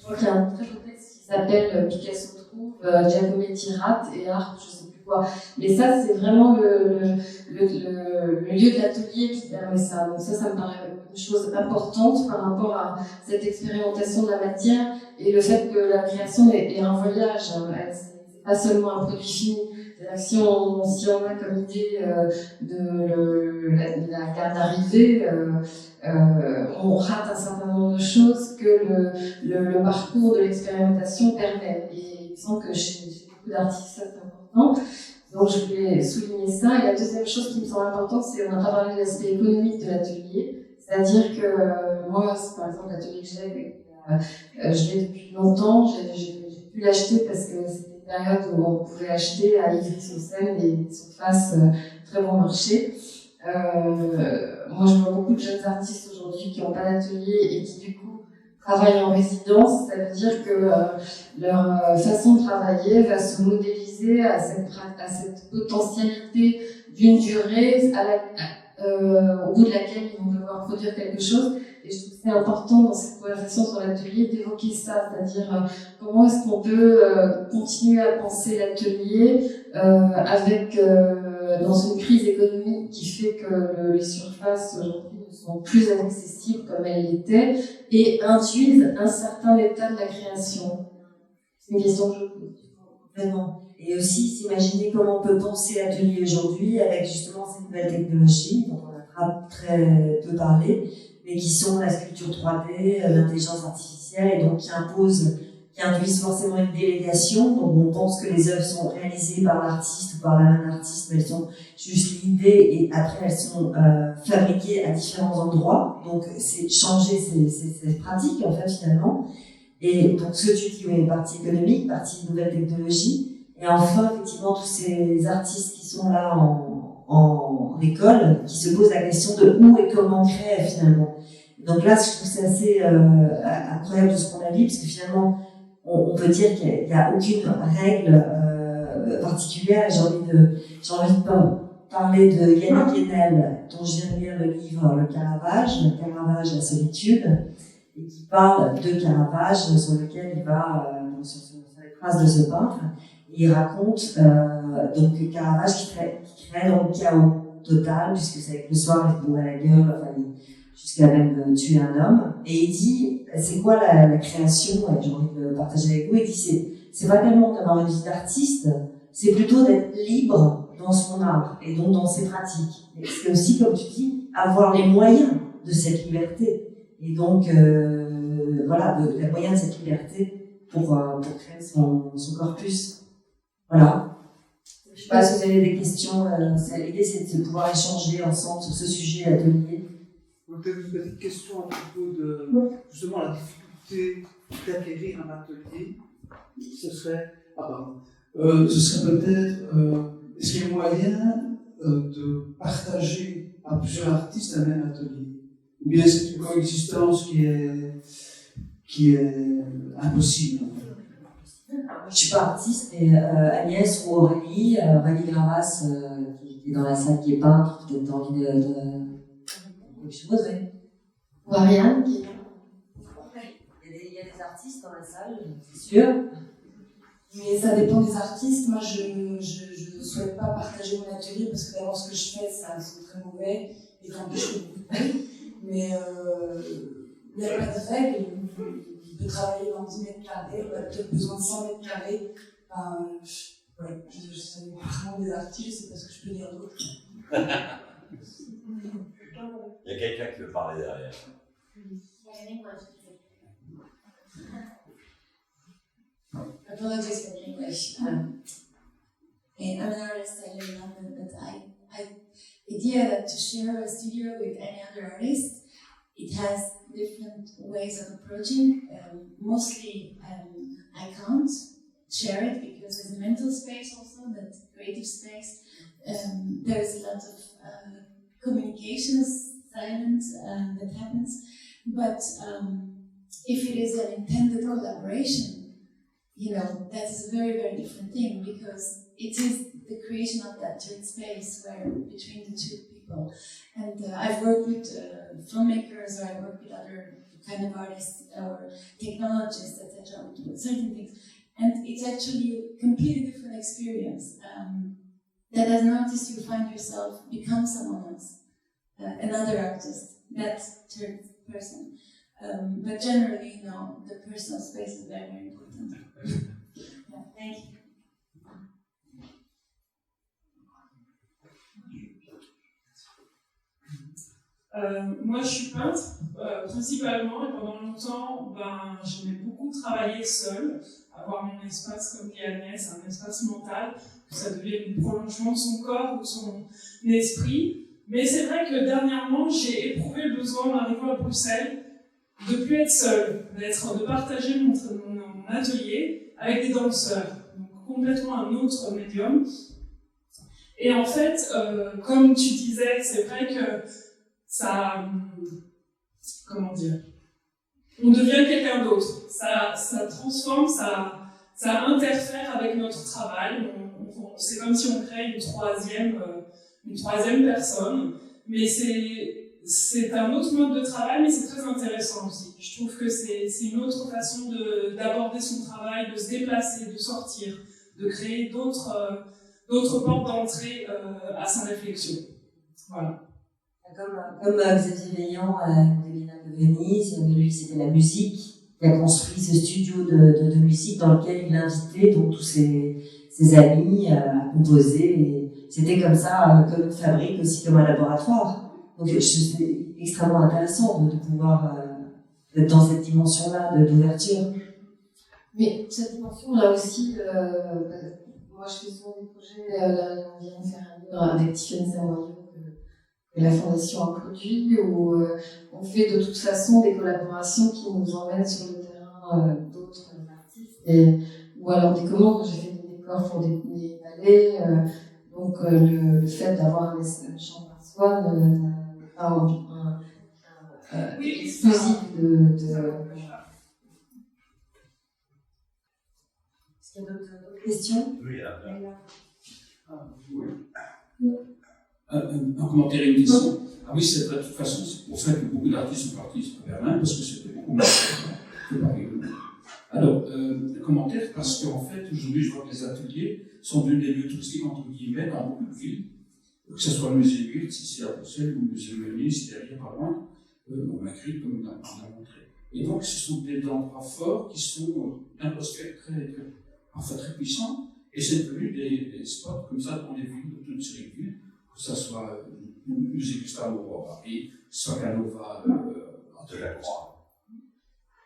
crois qu'il y a un très beau texte qui s'appelle Picasso trouve, Giacometti rate et art, je sais plus quoi. Mais ça, c'est vraiment le lieu de l'atelier qui permet ça. Donc ça me paraît une chose importante par rapport à cette expérimentation de la matière et le fait que la création est un voyage. C'est pas seulement un produit fini. C'est-à-dire que si on a comme idée de la gare d'arrivée, on rate un certain nombre de choses que le parcours de l'expérimentation permet. Et il me semble que chez beaucoup d'artistes, ça c'est important. Donc je voulais souligner ça. Et la deuxième chose qui me semble importante, c'est qu'on n'a pas parlé de l'aspect économique de l'atelier. C'est-à-dire que moi, c'est par exemple l'atelier que j'ai, je l'ai depuis longtemps. J'ai pu l'acheter parce que c'était une période où on pouvait acheter à Ivry-sur-Seine des surfaces très bon marché. Moi, je vois beaucoup de jeunes artistes aujourd'hui qui n'ont pas d'atelier et qui, du coup, travaillent en résidence. Ça veut dire que leur façon de travailler va se modéliser à cette potentialité d'une durée au bout de laquelle ils vont devoir produire quelque chose. Et je trouve que c'est important dans cette conversation sur l'atelier d'évoquer ça, c'est-à-dire comment est-ce qu'on peut continuer à penser l'atelier avec dans une crise économique qui fait que les surfaces aujourd'hui ne sont plus accessibles comme elles l'étaient et induisent un certain état de la création. C'est une question que je pose. Complètement. Et aussi s'imaginer comment on peut penser l'atelier aujourd'hui avec justement ces nouvelles technologies dont on a très peu parlé, mais qui sont la sculpture 3D, l'intelligence artificielle, et donc qui induisent forcément une délégation. Donc on pense que les œuvres sont réalisées par l'artiste ou par la main d'artiste, mais elles sont juste l'idée et après elles sont fabriquées à différents endroits. Donc c'est changer ces pratiques en fait finalement. Et donc ce que tu dis, oui, partie économique, partie nouvelle technologie. Et enfin, effectivement, tous ces artistes qui sont là en école, qui se posent la question de où et comment créer finalement. Donc là, je trouve que c'est assez incroyable de ce qu'on a vu, parce que finalement, on peut dire qu'il n'y a aucune règle particulière. J'ai envie de parler de Yannick Enel, dont je viens de lire le livre Le Caravage, la solitude, et qui parle de Caravage, sur lequel il va sur les traces de ce peintre. Et il raconte donc Caravage qui crée dans le chaos total, puisque c'est avec le soir, il se bourre à la gueule, enfin, jusqu'à même tuer un homme. Et il dit, c'est quoi la création? Et j'ai envie de le partager avec vous. Il dit, c'est pas tellement d'avoir une vie d'artiste, c'est plutôt d'être libre dans son art et donc dans ses pratiques. Et c'est aussi, comme tu dis, avoir les moyens de cette liberté. Et donc, voilà, les moyens de cette liberté pour créer son corpus. Voilà. Je sais pas si vous avez des questions. L'idée, c'est de pouvoir échanger ensemble sur ce sujet atelier. Peut-être une petite question à propos de justement la difficulté d'acquérir un atelier. Ce serait, ce serait peut-être, est-ce qu'il y a moyen de partager à plusieurs artistes un même atelier? Ou bien c'est une coexistence qui est impossible? Je suis pas artiste, mais Agnès ou Aurélie Gravas, qui est dans la salle, qui est peintre, peut-être envie de quelque chose, oui. Ou Ariane, qui il y a des artistes dans la salle, c'est sûr. Mais ça dépend des artistes. Moi, je ne souhaite pas partager mon atelier parce que d'abord, ce que je fais, c'est très mauvais et qu'en plus, je fais beaucoup de bruit. Mais il n'y a pas de règle. De travailler dans 10 mètres carrés, on a peut-être besoin de 100 mètres carrés. Ouais, je sais vraiment des artistes, je sais pas ce que je peux dire d'autre. Il y a quelqu'un qui veut parler derrière. Apologies for English. And I'm an artist, I live in London, but the idea that to share a studio with any other artist, it has different ways of approaching. Mostly, I can't. share it, because there's a mental space also, that creative space. There's a lot of communications, silent that happens. But if it is an intended collaboration, you know, that is a very, very different thing, because it is the creation of that third space where between the two people. And I've worked with filmmakers, or I work with other kind of artists or technologists, etc., with certain things. And it's actually a completely different experience. That as an artist you find yourself become someone else, another artist, that third person. But generally, you know, the personal space is very, very important. Yeah, thank you. Moi, je suis peintre, principalement, et pendant longtemps, j'aimais beaucoup travailler seule, avoir mon espace, comme dit Agnès, un espace mental, que ça devienne le prolongement de son corps ou de son esprit. Mais c'est vrai que dernièrement, j'ai éprouvé le besoin, en arrivant à Bruxelles, de ne plus être seule, de partager mon atelier avec des danseurs, donc complètement un autre médium. Et en fait, comme tu disais, c'est vrai que ça, comment dire, on devient quelqu'un d'autre. Ça transforme, ça interfère avec notre travail. C'est comme si on crée une troisième personne. Mais c'est un autre mode de travail, mais c'est très intéressant aussi. Je trouve que c'est une autre façon d'aborder son travail, de se déplacer, de sortir, de créer d'autres portes d'entrée à sa réflexion. Voilà. Comme Xavier Veillant à la Biennale de Venise, lui c'était la musique. Il a construit ce studio de musique dans lequel il invitait donc tous ses amis à composer. Et c'était comme ça, comme une fabrique, aussi comme un laboratoire. Donc c'est extrêmement intéressant de pouvoir être dans cette dimension-là d'ouverture. Mais cette dimension-là aussi, moi je fais souvent des projets, là on vient de faire un livre avec Tiffany Samoyo que la Fondation a produit, où on fait de toute façon des collaborations qui nous emmènent sur le terrain d'autres artistes, ou alors des commandes. J'ai fait des décors pour des ballets, donc le fait d'avoir une chambre à soi n'est pas exclusif de Est-ce qu'il y a d'autres questions? Oui, là. Un commentaire et une question. Ah oui, c'est vrai, de toute façon, c'est pour ça que beaucoup d'artistes sont partis à Berlin, parce que c'était beaucoup moins cher que Paris. Alors, un commentaire, parce qu'en fait, aujourd'hui, je vois que les ateliers sont devenus des lieux touristiques, entre guillemets, dans beaucoup de villes. Que ce soit le musée Wirtz, ici à Bruxelles, ou le musée Meunier, ici derrière, pas loin, ou Magritte, comme on a montré. Et donc, ce sont des endroits forts qui sont d'un prospect très puissants, et c'est devenu des spots comme ça dans les villes, de toute une série de villes, que ce soit le musée Gustave Moreau à Paris, soit Canova de la Croix.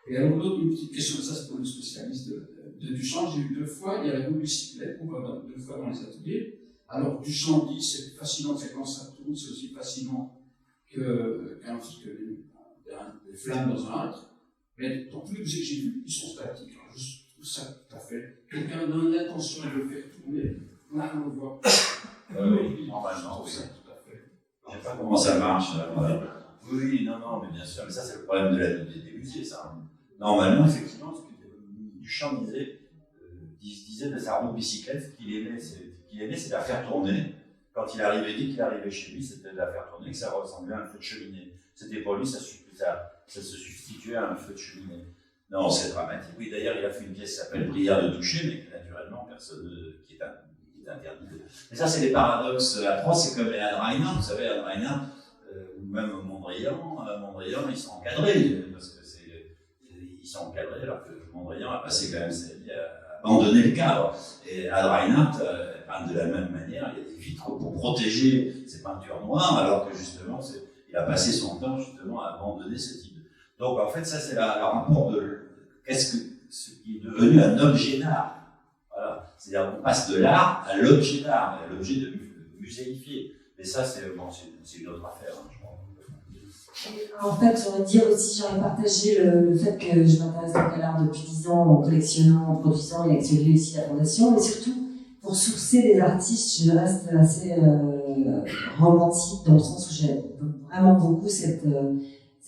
Et alors, l'autre, une petite question, ça c'est pour le spécialiste Duchamp, j'ai eu 2 fois, il y a la bicyclette, on voit 2 fois dans les ateliers. Alors, Duchamp dit, c'est fascinant, c'est quand ça tourne, c'est aussi fascinant que des flammes dans un âtre. Mais dans tous les musées que j'ai vus, ils sont statiques. Alors, je trouve ça tout à fait. Quelqu'un a l'intention de le faire tourner, là on le voit. Oui, normalement, oui. Tout à fait. Je ne sais pas comment ça marche. Oui, non, mais bien sûr. Mais ça, c'est le problème des musées, ça. Normalement, effectivement, ce que Duchamp disait de sa roue de bicyclette, ce qu'il aimait, c'est de la faire tourner. Quand il arrivait, dès qu'il arrivait chez lui, c'était de la faire tourner, que ça ressemblait à un feu de cheminée. C'était pour lui, ça se substituait à un feu de cheminée. Non, c'est dramatique. Oui, d'ailleurs, il a fait une pièce qui s'appelle Prière de toucher, mais que naturellement, personne qui est interdit. Mais ça, c'est les paradoxes atroces. C'est comme les Anne Reinhardt, vous savez, Anne Reinhardt, ou même Mondrian, ils sont encadrés, parce que ils sont encadrés, alors que Mondrian a passé quand même sa vie à abandonner le cadre. Et Anne Reinhardt peint de la même manière, il y a des vitres pour protéger ses peintures noires, alors que justement, il a passé son temps justement à abandonner ce type de... Donc en fait, ça c'est le rapport de ce qui est devenu un objet d'art. Voilà. C'est-à-dire qu'on passe de l'art à l'objet d'art, à l'objet de muséifié. Mais ça, c'est une autre affaire, hein, je crois. En fait, j'aurais dire aussi, j'aurais partagé le fait que je m'intéresse à l'art depuis 10 ans en collectionnant, en produisant et actuellement aussi la fondation, mais surtout pour sourcer des artistes, je reste assez romantique dans le sens où j'aime vraiment beaucoup cet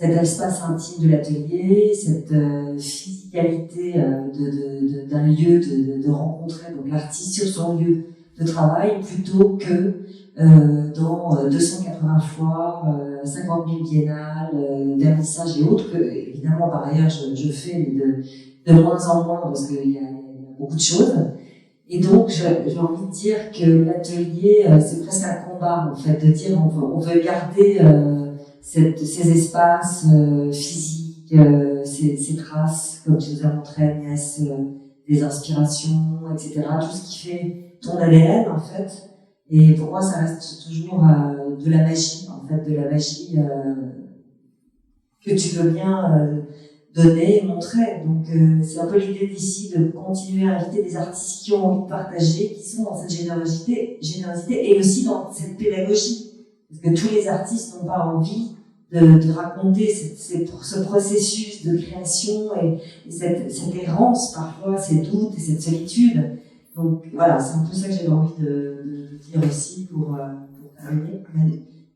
espace intime de l'atelier, cette physicalité d'un lieu de rencontrer donc l'artiste sur son lieu de travail plutôt que dans 280 foires, 50 000 biennales, vernissages et autres que évidemment par ailleurs je fais mais de moins en moins parce qu'il y a beaucoup de choses. Et donc, j'ai envie de dire que l'atelier, c'est presque un combat, en fait, de dire on veut garder ces espaces physiques, ces traces, comme tu nous as montré, Agnès, des inspirations, etc. Tout ce qui fait ton ADN, en fait. Et pour moi, ça reste toujours de la magie, en fait, de la magie que tu veux bien donner, montrer. Donc c'est un peu l'idée d'ici de continuer à inviter des artistes qui ont envie de partager, qui sont dans cette générosité et aussi dans cette pédagogie. Parce que tous les artistes n'ont pas envie de raconter ce processus de création et cette errance parfois, ces doutes et cette solitude. Donc voilà, c'est un peu ça que j'avais envie de dire aussi pour terminer.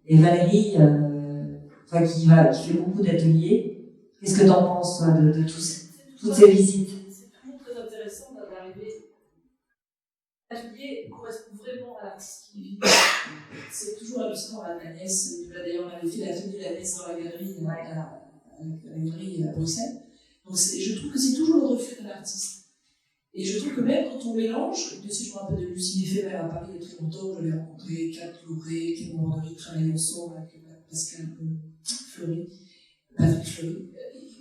Et Valérie, qui fait beaucoup d'ateliers, qu'est-ce que tu en penses, toi, de toutes ces visites? C'est toujours très intéressant d'arriver. L'atelier correspond vraiment à l'artiste qui vit. C'est toujours hallucinant à Agnès. D'ailleurs, on avait fait l'atelier d'Agnès dans la galerie, à la galerie à Bruxelles. Donc, je trouve que c'est toujours le reflet de l'artiste. Et je trouve que même quand on mélange, je me rappelle de Lucie Éphémère à Paris il y a très longtemps, j'avais rencontré Kat Lauré, qui à un moment donné travaillait ensemble avec Pascal Fleury. Patrick Fleury.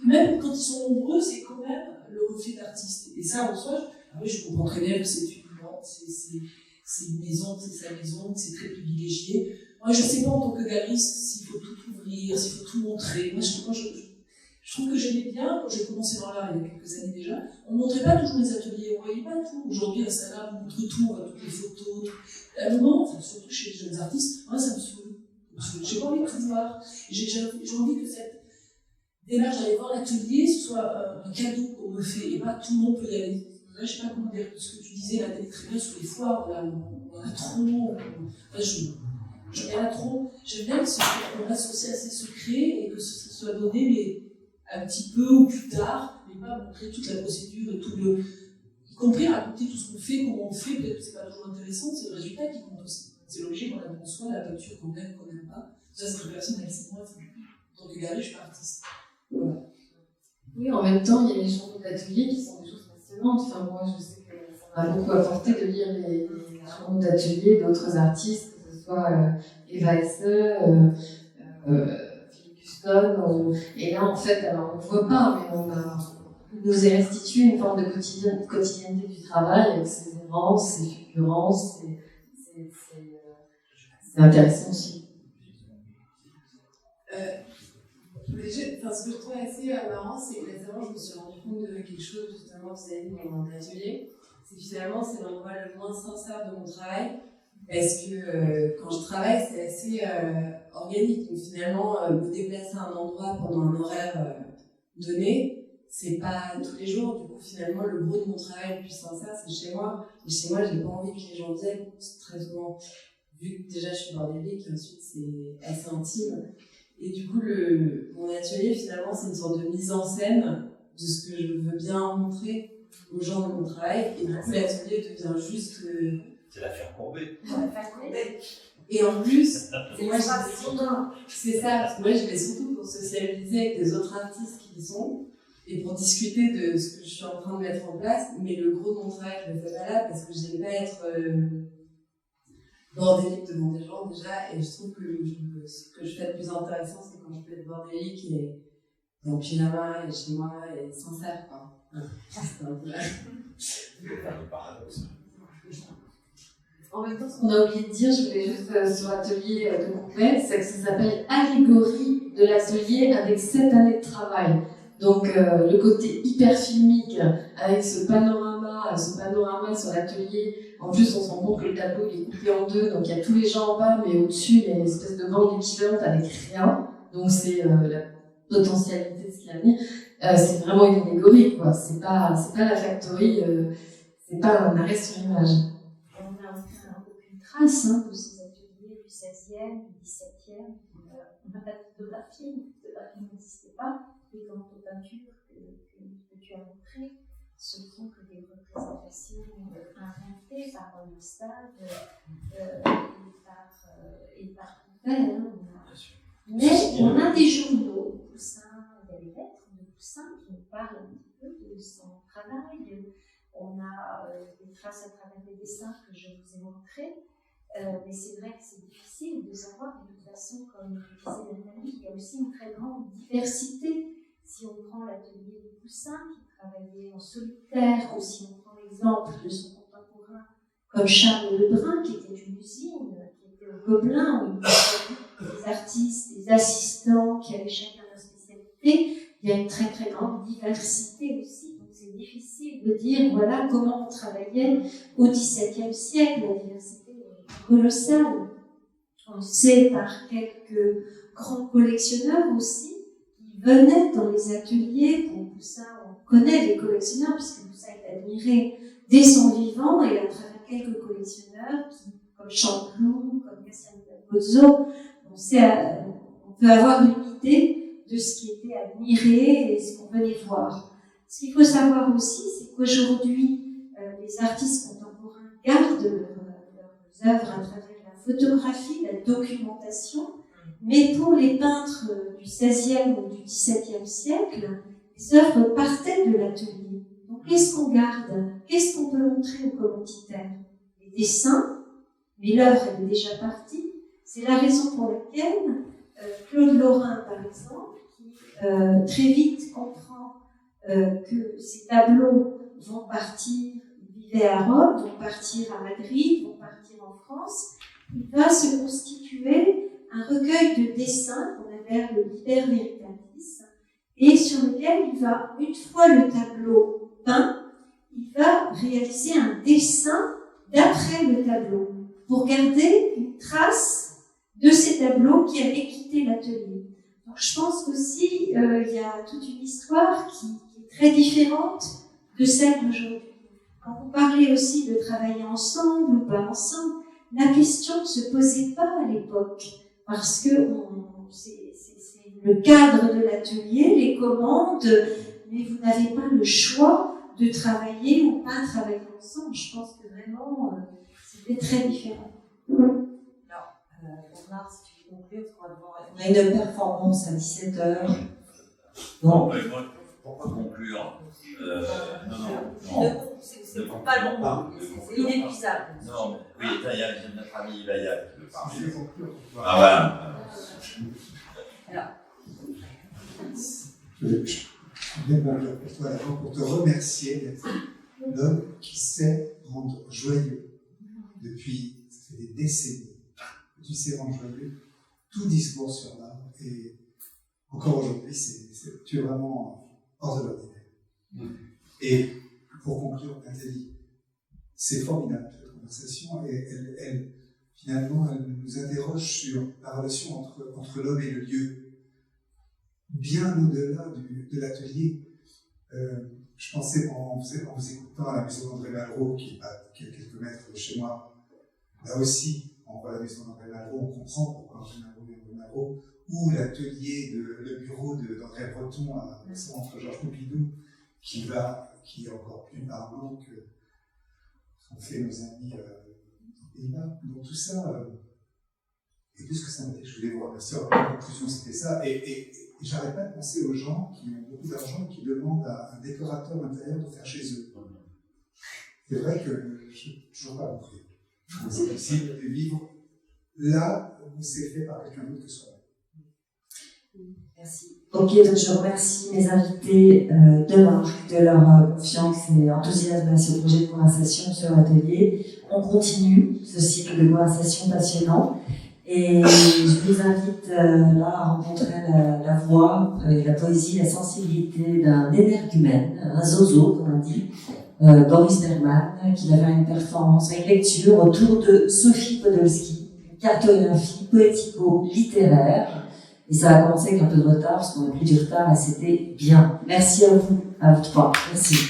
Même quand ils sont nombreux, c'est quand même le reflet d'artiste. Et ça, en soi, je comprends très bien que c'est humiliant, c'est une maison, c'est sa maison, c'est très privilégié. Moi, je ne sais pas en tant que galeriste s'il faut tout ouvrir, s'il faut tout montrer. Moi, je trouve que j'aimais bien, quand j'ai commencé dans l'art il y a quelques années déjà, on ne montrait pas toujours les ateliers, on ne voyait pas tout. Aujourd'hui, Instagram montre tout, on voit toutes les photos. À un moment, surtout chez les jeunes artistes, moi, ça me saoule. J'ai pas envie de tout voir. J'ai envie que cette démarche d'aller voir l'atelier, ce soit un cadeau qu'on me fait et pas tout le monde peut y aller. Là, je sais pas comment dire, ce que tu disais, la télé très bien sur les foires, on a trop, j'en ai là trop. J'aime bien qu'on associe à ces secrets et que ça soit donné, mais un petit peu ou plus tard, mais pas montrer toute la procédure et tout y compris raconter tout ce qu'on fait, comment on fait, peut-être que c'est pas toujours intéressant, c'est le résultat qui compte aussi. C'est l'objet qu'on a devant soi, la peinture qu'on aime, qu'on n'aime pas. Ça, c'est très personnel, c'est moi, en tant que galeriste, je suis pas artiste. Voilà. Oui, en même temps, il y a les journaux d'atelier qui sont des choses passionnantes. Enfin, moi, je sais que ça m'a beaucoup apporté de lire les journaux d'atelier d'autres artistes, que ce soit Eva Hesse, Philippe Huston. Et là, en fait, alors on ne voit pas, mais on nous est restitué une forme de quotidienneté du travail avec ses errances, ses fulgurances. C'est intéressant aussi. Ce que je trouve assez marrant, c'est que récemment, je me suis rendu compte de quelque chose, justement, que vous avez dit dans mon atelier. C'est finalement, c'est l'endroit le moins sincère de mon travail. Parce que quand je travaille, c'est assez organique. Donc finalement, me déplacer à un endroit pendant un horaire donné, c'est pas tous les jours. Du coup, finalement, le gros de mon travail le plus sincère, c'est chez moi. Et chez moi, j'ai pas envie que les gens viennent. Très souvent, vu que déjà je suis bordélique, et ensuite c'est assez intime. Et du coup, mon atelier, finalement, c'est une sorte de mise en scène de ce que je veux bien montrer aux gens de mon travail. Et du coup, l'atelier devient juste... C'est l'affaire Courbet. Et en plus, moi, c'est ça, parce que moi, je vais surtout pour socialiser avec des autres artistes qui y sont et pour discuter de ce que je suis en train de mettre en place. Mais le gros de mon travail, je le fais pas là parce que j'aime pas être bordélique devant des gens déjà. Et je trouve que ce que je fais de plus intéressant, c'est quand je peux être bordélique et en pyjama et chez moi et sincère, quoi. C'est un peu là. En même temps, ce qu'on a oublié de dire, je voulais juste sur l'atelier de Couplet, c'est que ça s'appelle Allégorie de l'atelier avec 7 années de travail. Donc le côté hyper filmique avec ce panorama sur l'atelier. En plus, on se rend compte que le tableau il est coupé en deux, donc il y a tous les gens en bas, mais au-dessus il y a une espèce de bande équilibrante avec rien. donc c'est la potentialité de ce qui va venir. C'est vraiment une allégorie, quoi. C'est pas la factory, c'est pas un arrêt sur image. On n'a aucune trace de ces ateliers du 16e, du 17e. On n'a pas de photographie n'existait pas. Les grandes peintures que tu as montrées, ce ne sont que des représentations inventées par René Stade et par Courbet. Mais on a des journaux, Poussin, il y a des lettres de Poussin qui nous parlent un petit peu de son travail. On a des traces à travers des dessins que je vous ai montrés. Mais c'est vrai que c'est difficile de savoir, de toute façon, comme disait Nathalie, il y a aussi une très grande diversité. Si on prend l'atelier de Poussin, qui travaillait en solitaire, ou si on prend l'exemple de son contemporain, comme Charles Lebrun, qui était une usine, qui était au Gobelin, où il y avait des artistes, des assistants, qui avaient chacun leur spécialité, il y a une très très grande diversité aussi. Donc c'est difficile de dire, voilà comment on travaillait au XVIIe siècle, la diversité colossale. On sait par quelques grands collectionneurs aussi qui venaient dans les ateliers. Pour Poussin, on connaît les collectionneurs puisque Poussin est admiré dès son vivant, et à travers quelques collectionneurs comme Champlou, comme Cassiano Pozzo, on peut avoir une idée de ce qui était admiré et ce qu'on venait voir. Ce qu'il faut savoir aussi, c'est qu'aujourd'hui, les artistes contemporains gardent leurs œuvres à travers la photographie, la documentation, mais pour les peintres du XVIe ou du XVIIe siècle, les œuvres partaient de l'atelier. Donc qu'est-ce qu'on garde? Qu'est-ce qu'on peut montrer aux commanditaires? Les dessins, mais l'œuvre elle est déjà partie. C'est la raison pour laquelle Claude Lorrain, par exemple, qui très vite comprend que ces tableaux vont partir, il vivait à Rome, vont partir à Madrid, vont partir en France, il va se constituer un recueil de dessins qu'on appelle le Liber Veritatis, et sur lequel il va, une fois le tableau peint, il va réaliser un dessin d'après le tableau, pour garder une trace de ces tableaux qui avaient quitté l'atelier. Donc je pense qu'aussi, il y a toute une histoire qui est très différente de celle d'aujourd'hui. Quand vous parlez aussi de travailler ensemble ou pas ensemble, la question ne se posait pas à l'époque, parce que c'est le cadre de l'atelier, les commandes, mais vous n'avez pas le choix de travailler ou pas travailler ensemble. Je pense que vraiment, c'était très différent. Alors, Bernard, si tu veux conclure, on a une performance à 17h. Bon, mais moi, pourquoi conclure non. C'est pas long, c'est inépuisable. Non, mais oui, il y a notre ami Ilaya qui veut parler. Ah voilà. Alors. Je viens pour toi d'abord pour te remercier d'être l'homme qui sait rendre joyeux depuis, ça fait des décennies, que tu sais rendre joyeux tout discours sur l'art, et encore aujourd'hui, tu es vraiment hors de l'ordinaire. Et pour conclure, Nathalie, c'est formidable cette conversation, et elle finalement, elle nous interroge sur la relation entre l'homme et le lieu, bien au-delà de l'atelier. Je pensais en vous écoutant à la maison d'André Malraux, qui est à quelques mètres de chez moi. Là aussi, on voit la maison d'André Malraux, on comprend pourquoi André Malraux, ou l'atelier, le bureau d'André Breton à Centre Georges Pompidou, qui est encore plus parlant que ce qu'ont fait nos amis aux Pays-Bas. Donc tout ça, et plus que ça m'a dit, je voulais vous remercier. En conclusion, c'était ça. Et j'arrête pas de penser aux gens qui ont beaucoup d'argent et qui demandent à un décorateur intérieur de faire chez eux. C'est vrai que je n'ai toujours pas compris. C'est possible de vivre là où c'est fait par quelqu'un d'autre que soi-même. Merci. Ok, donc je remercie mes invités de leur confiance et enthousiasme à ce projet de conversation sur l'atelier. On continue ce cycle de conversation passionnant. Et je vous invite là à rencontrer la voix, la poésie, la sensibilité d'un énergumène, un zozo, comme on dit, Boris Bergman, qui va faire une performance, une lecture autour de Sophie Podolsky, une cartographie poético-littéraire, Et ça a commencé avec un peu de retard, parce qu'on a plus du retard, et c'était bien. Merci à vous trois. Merci.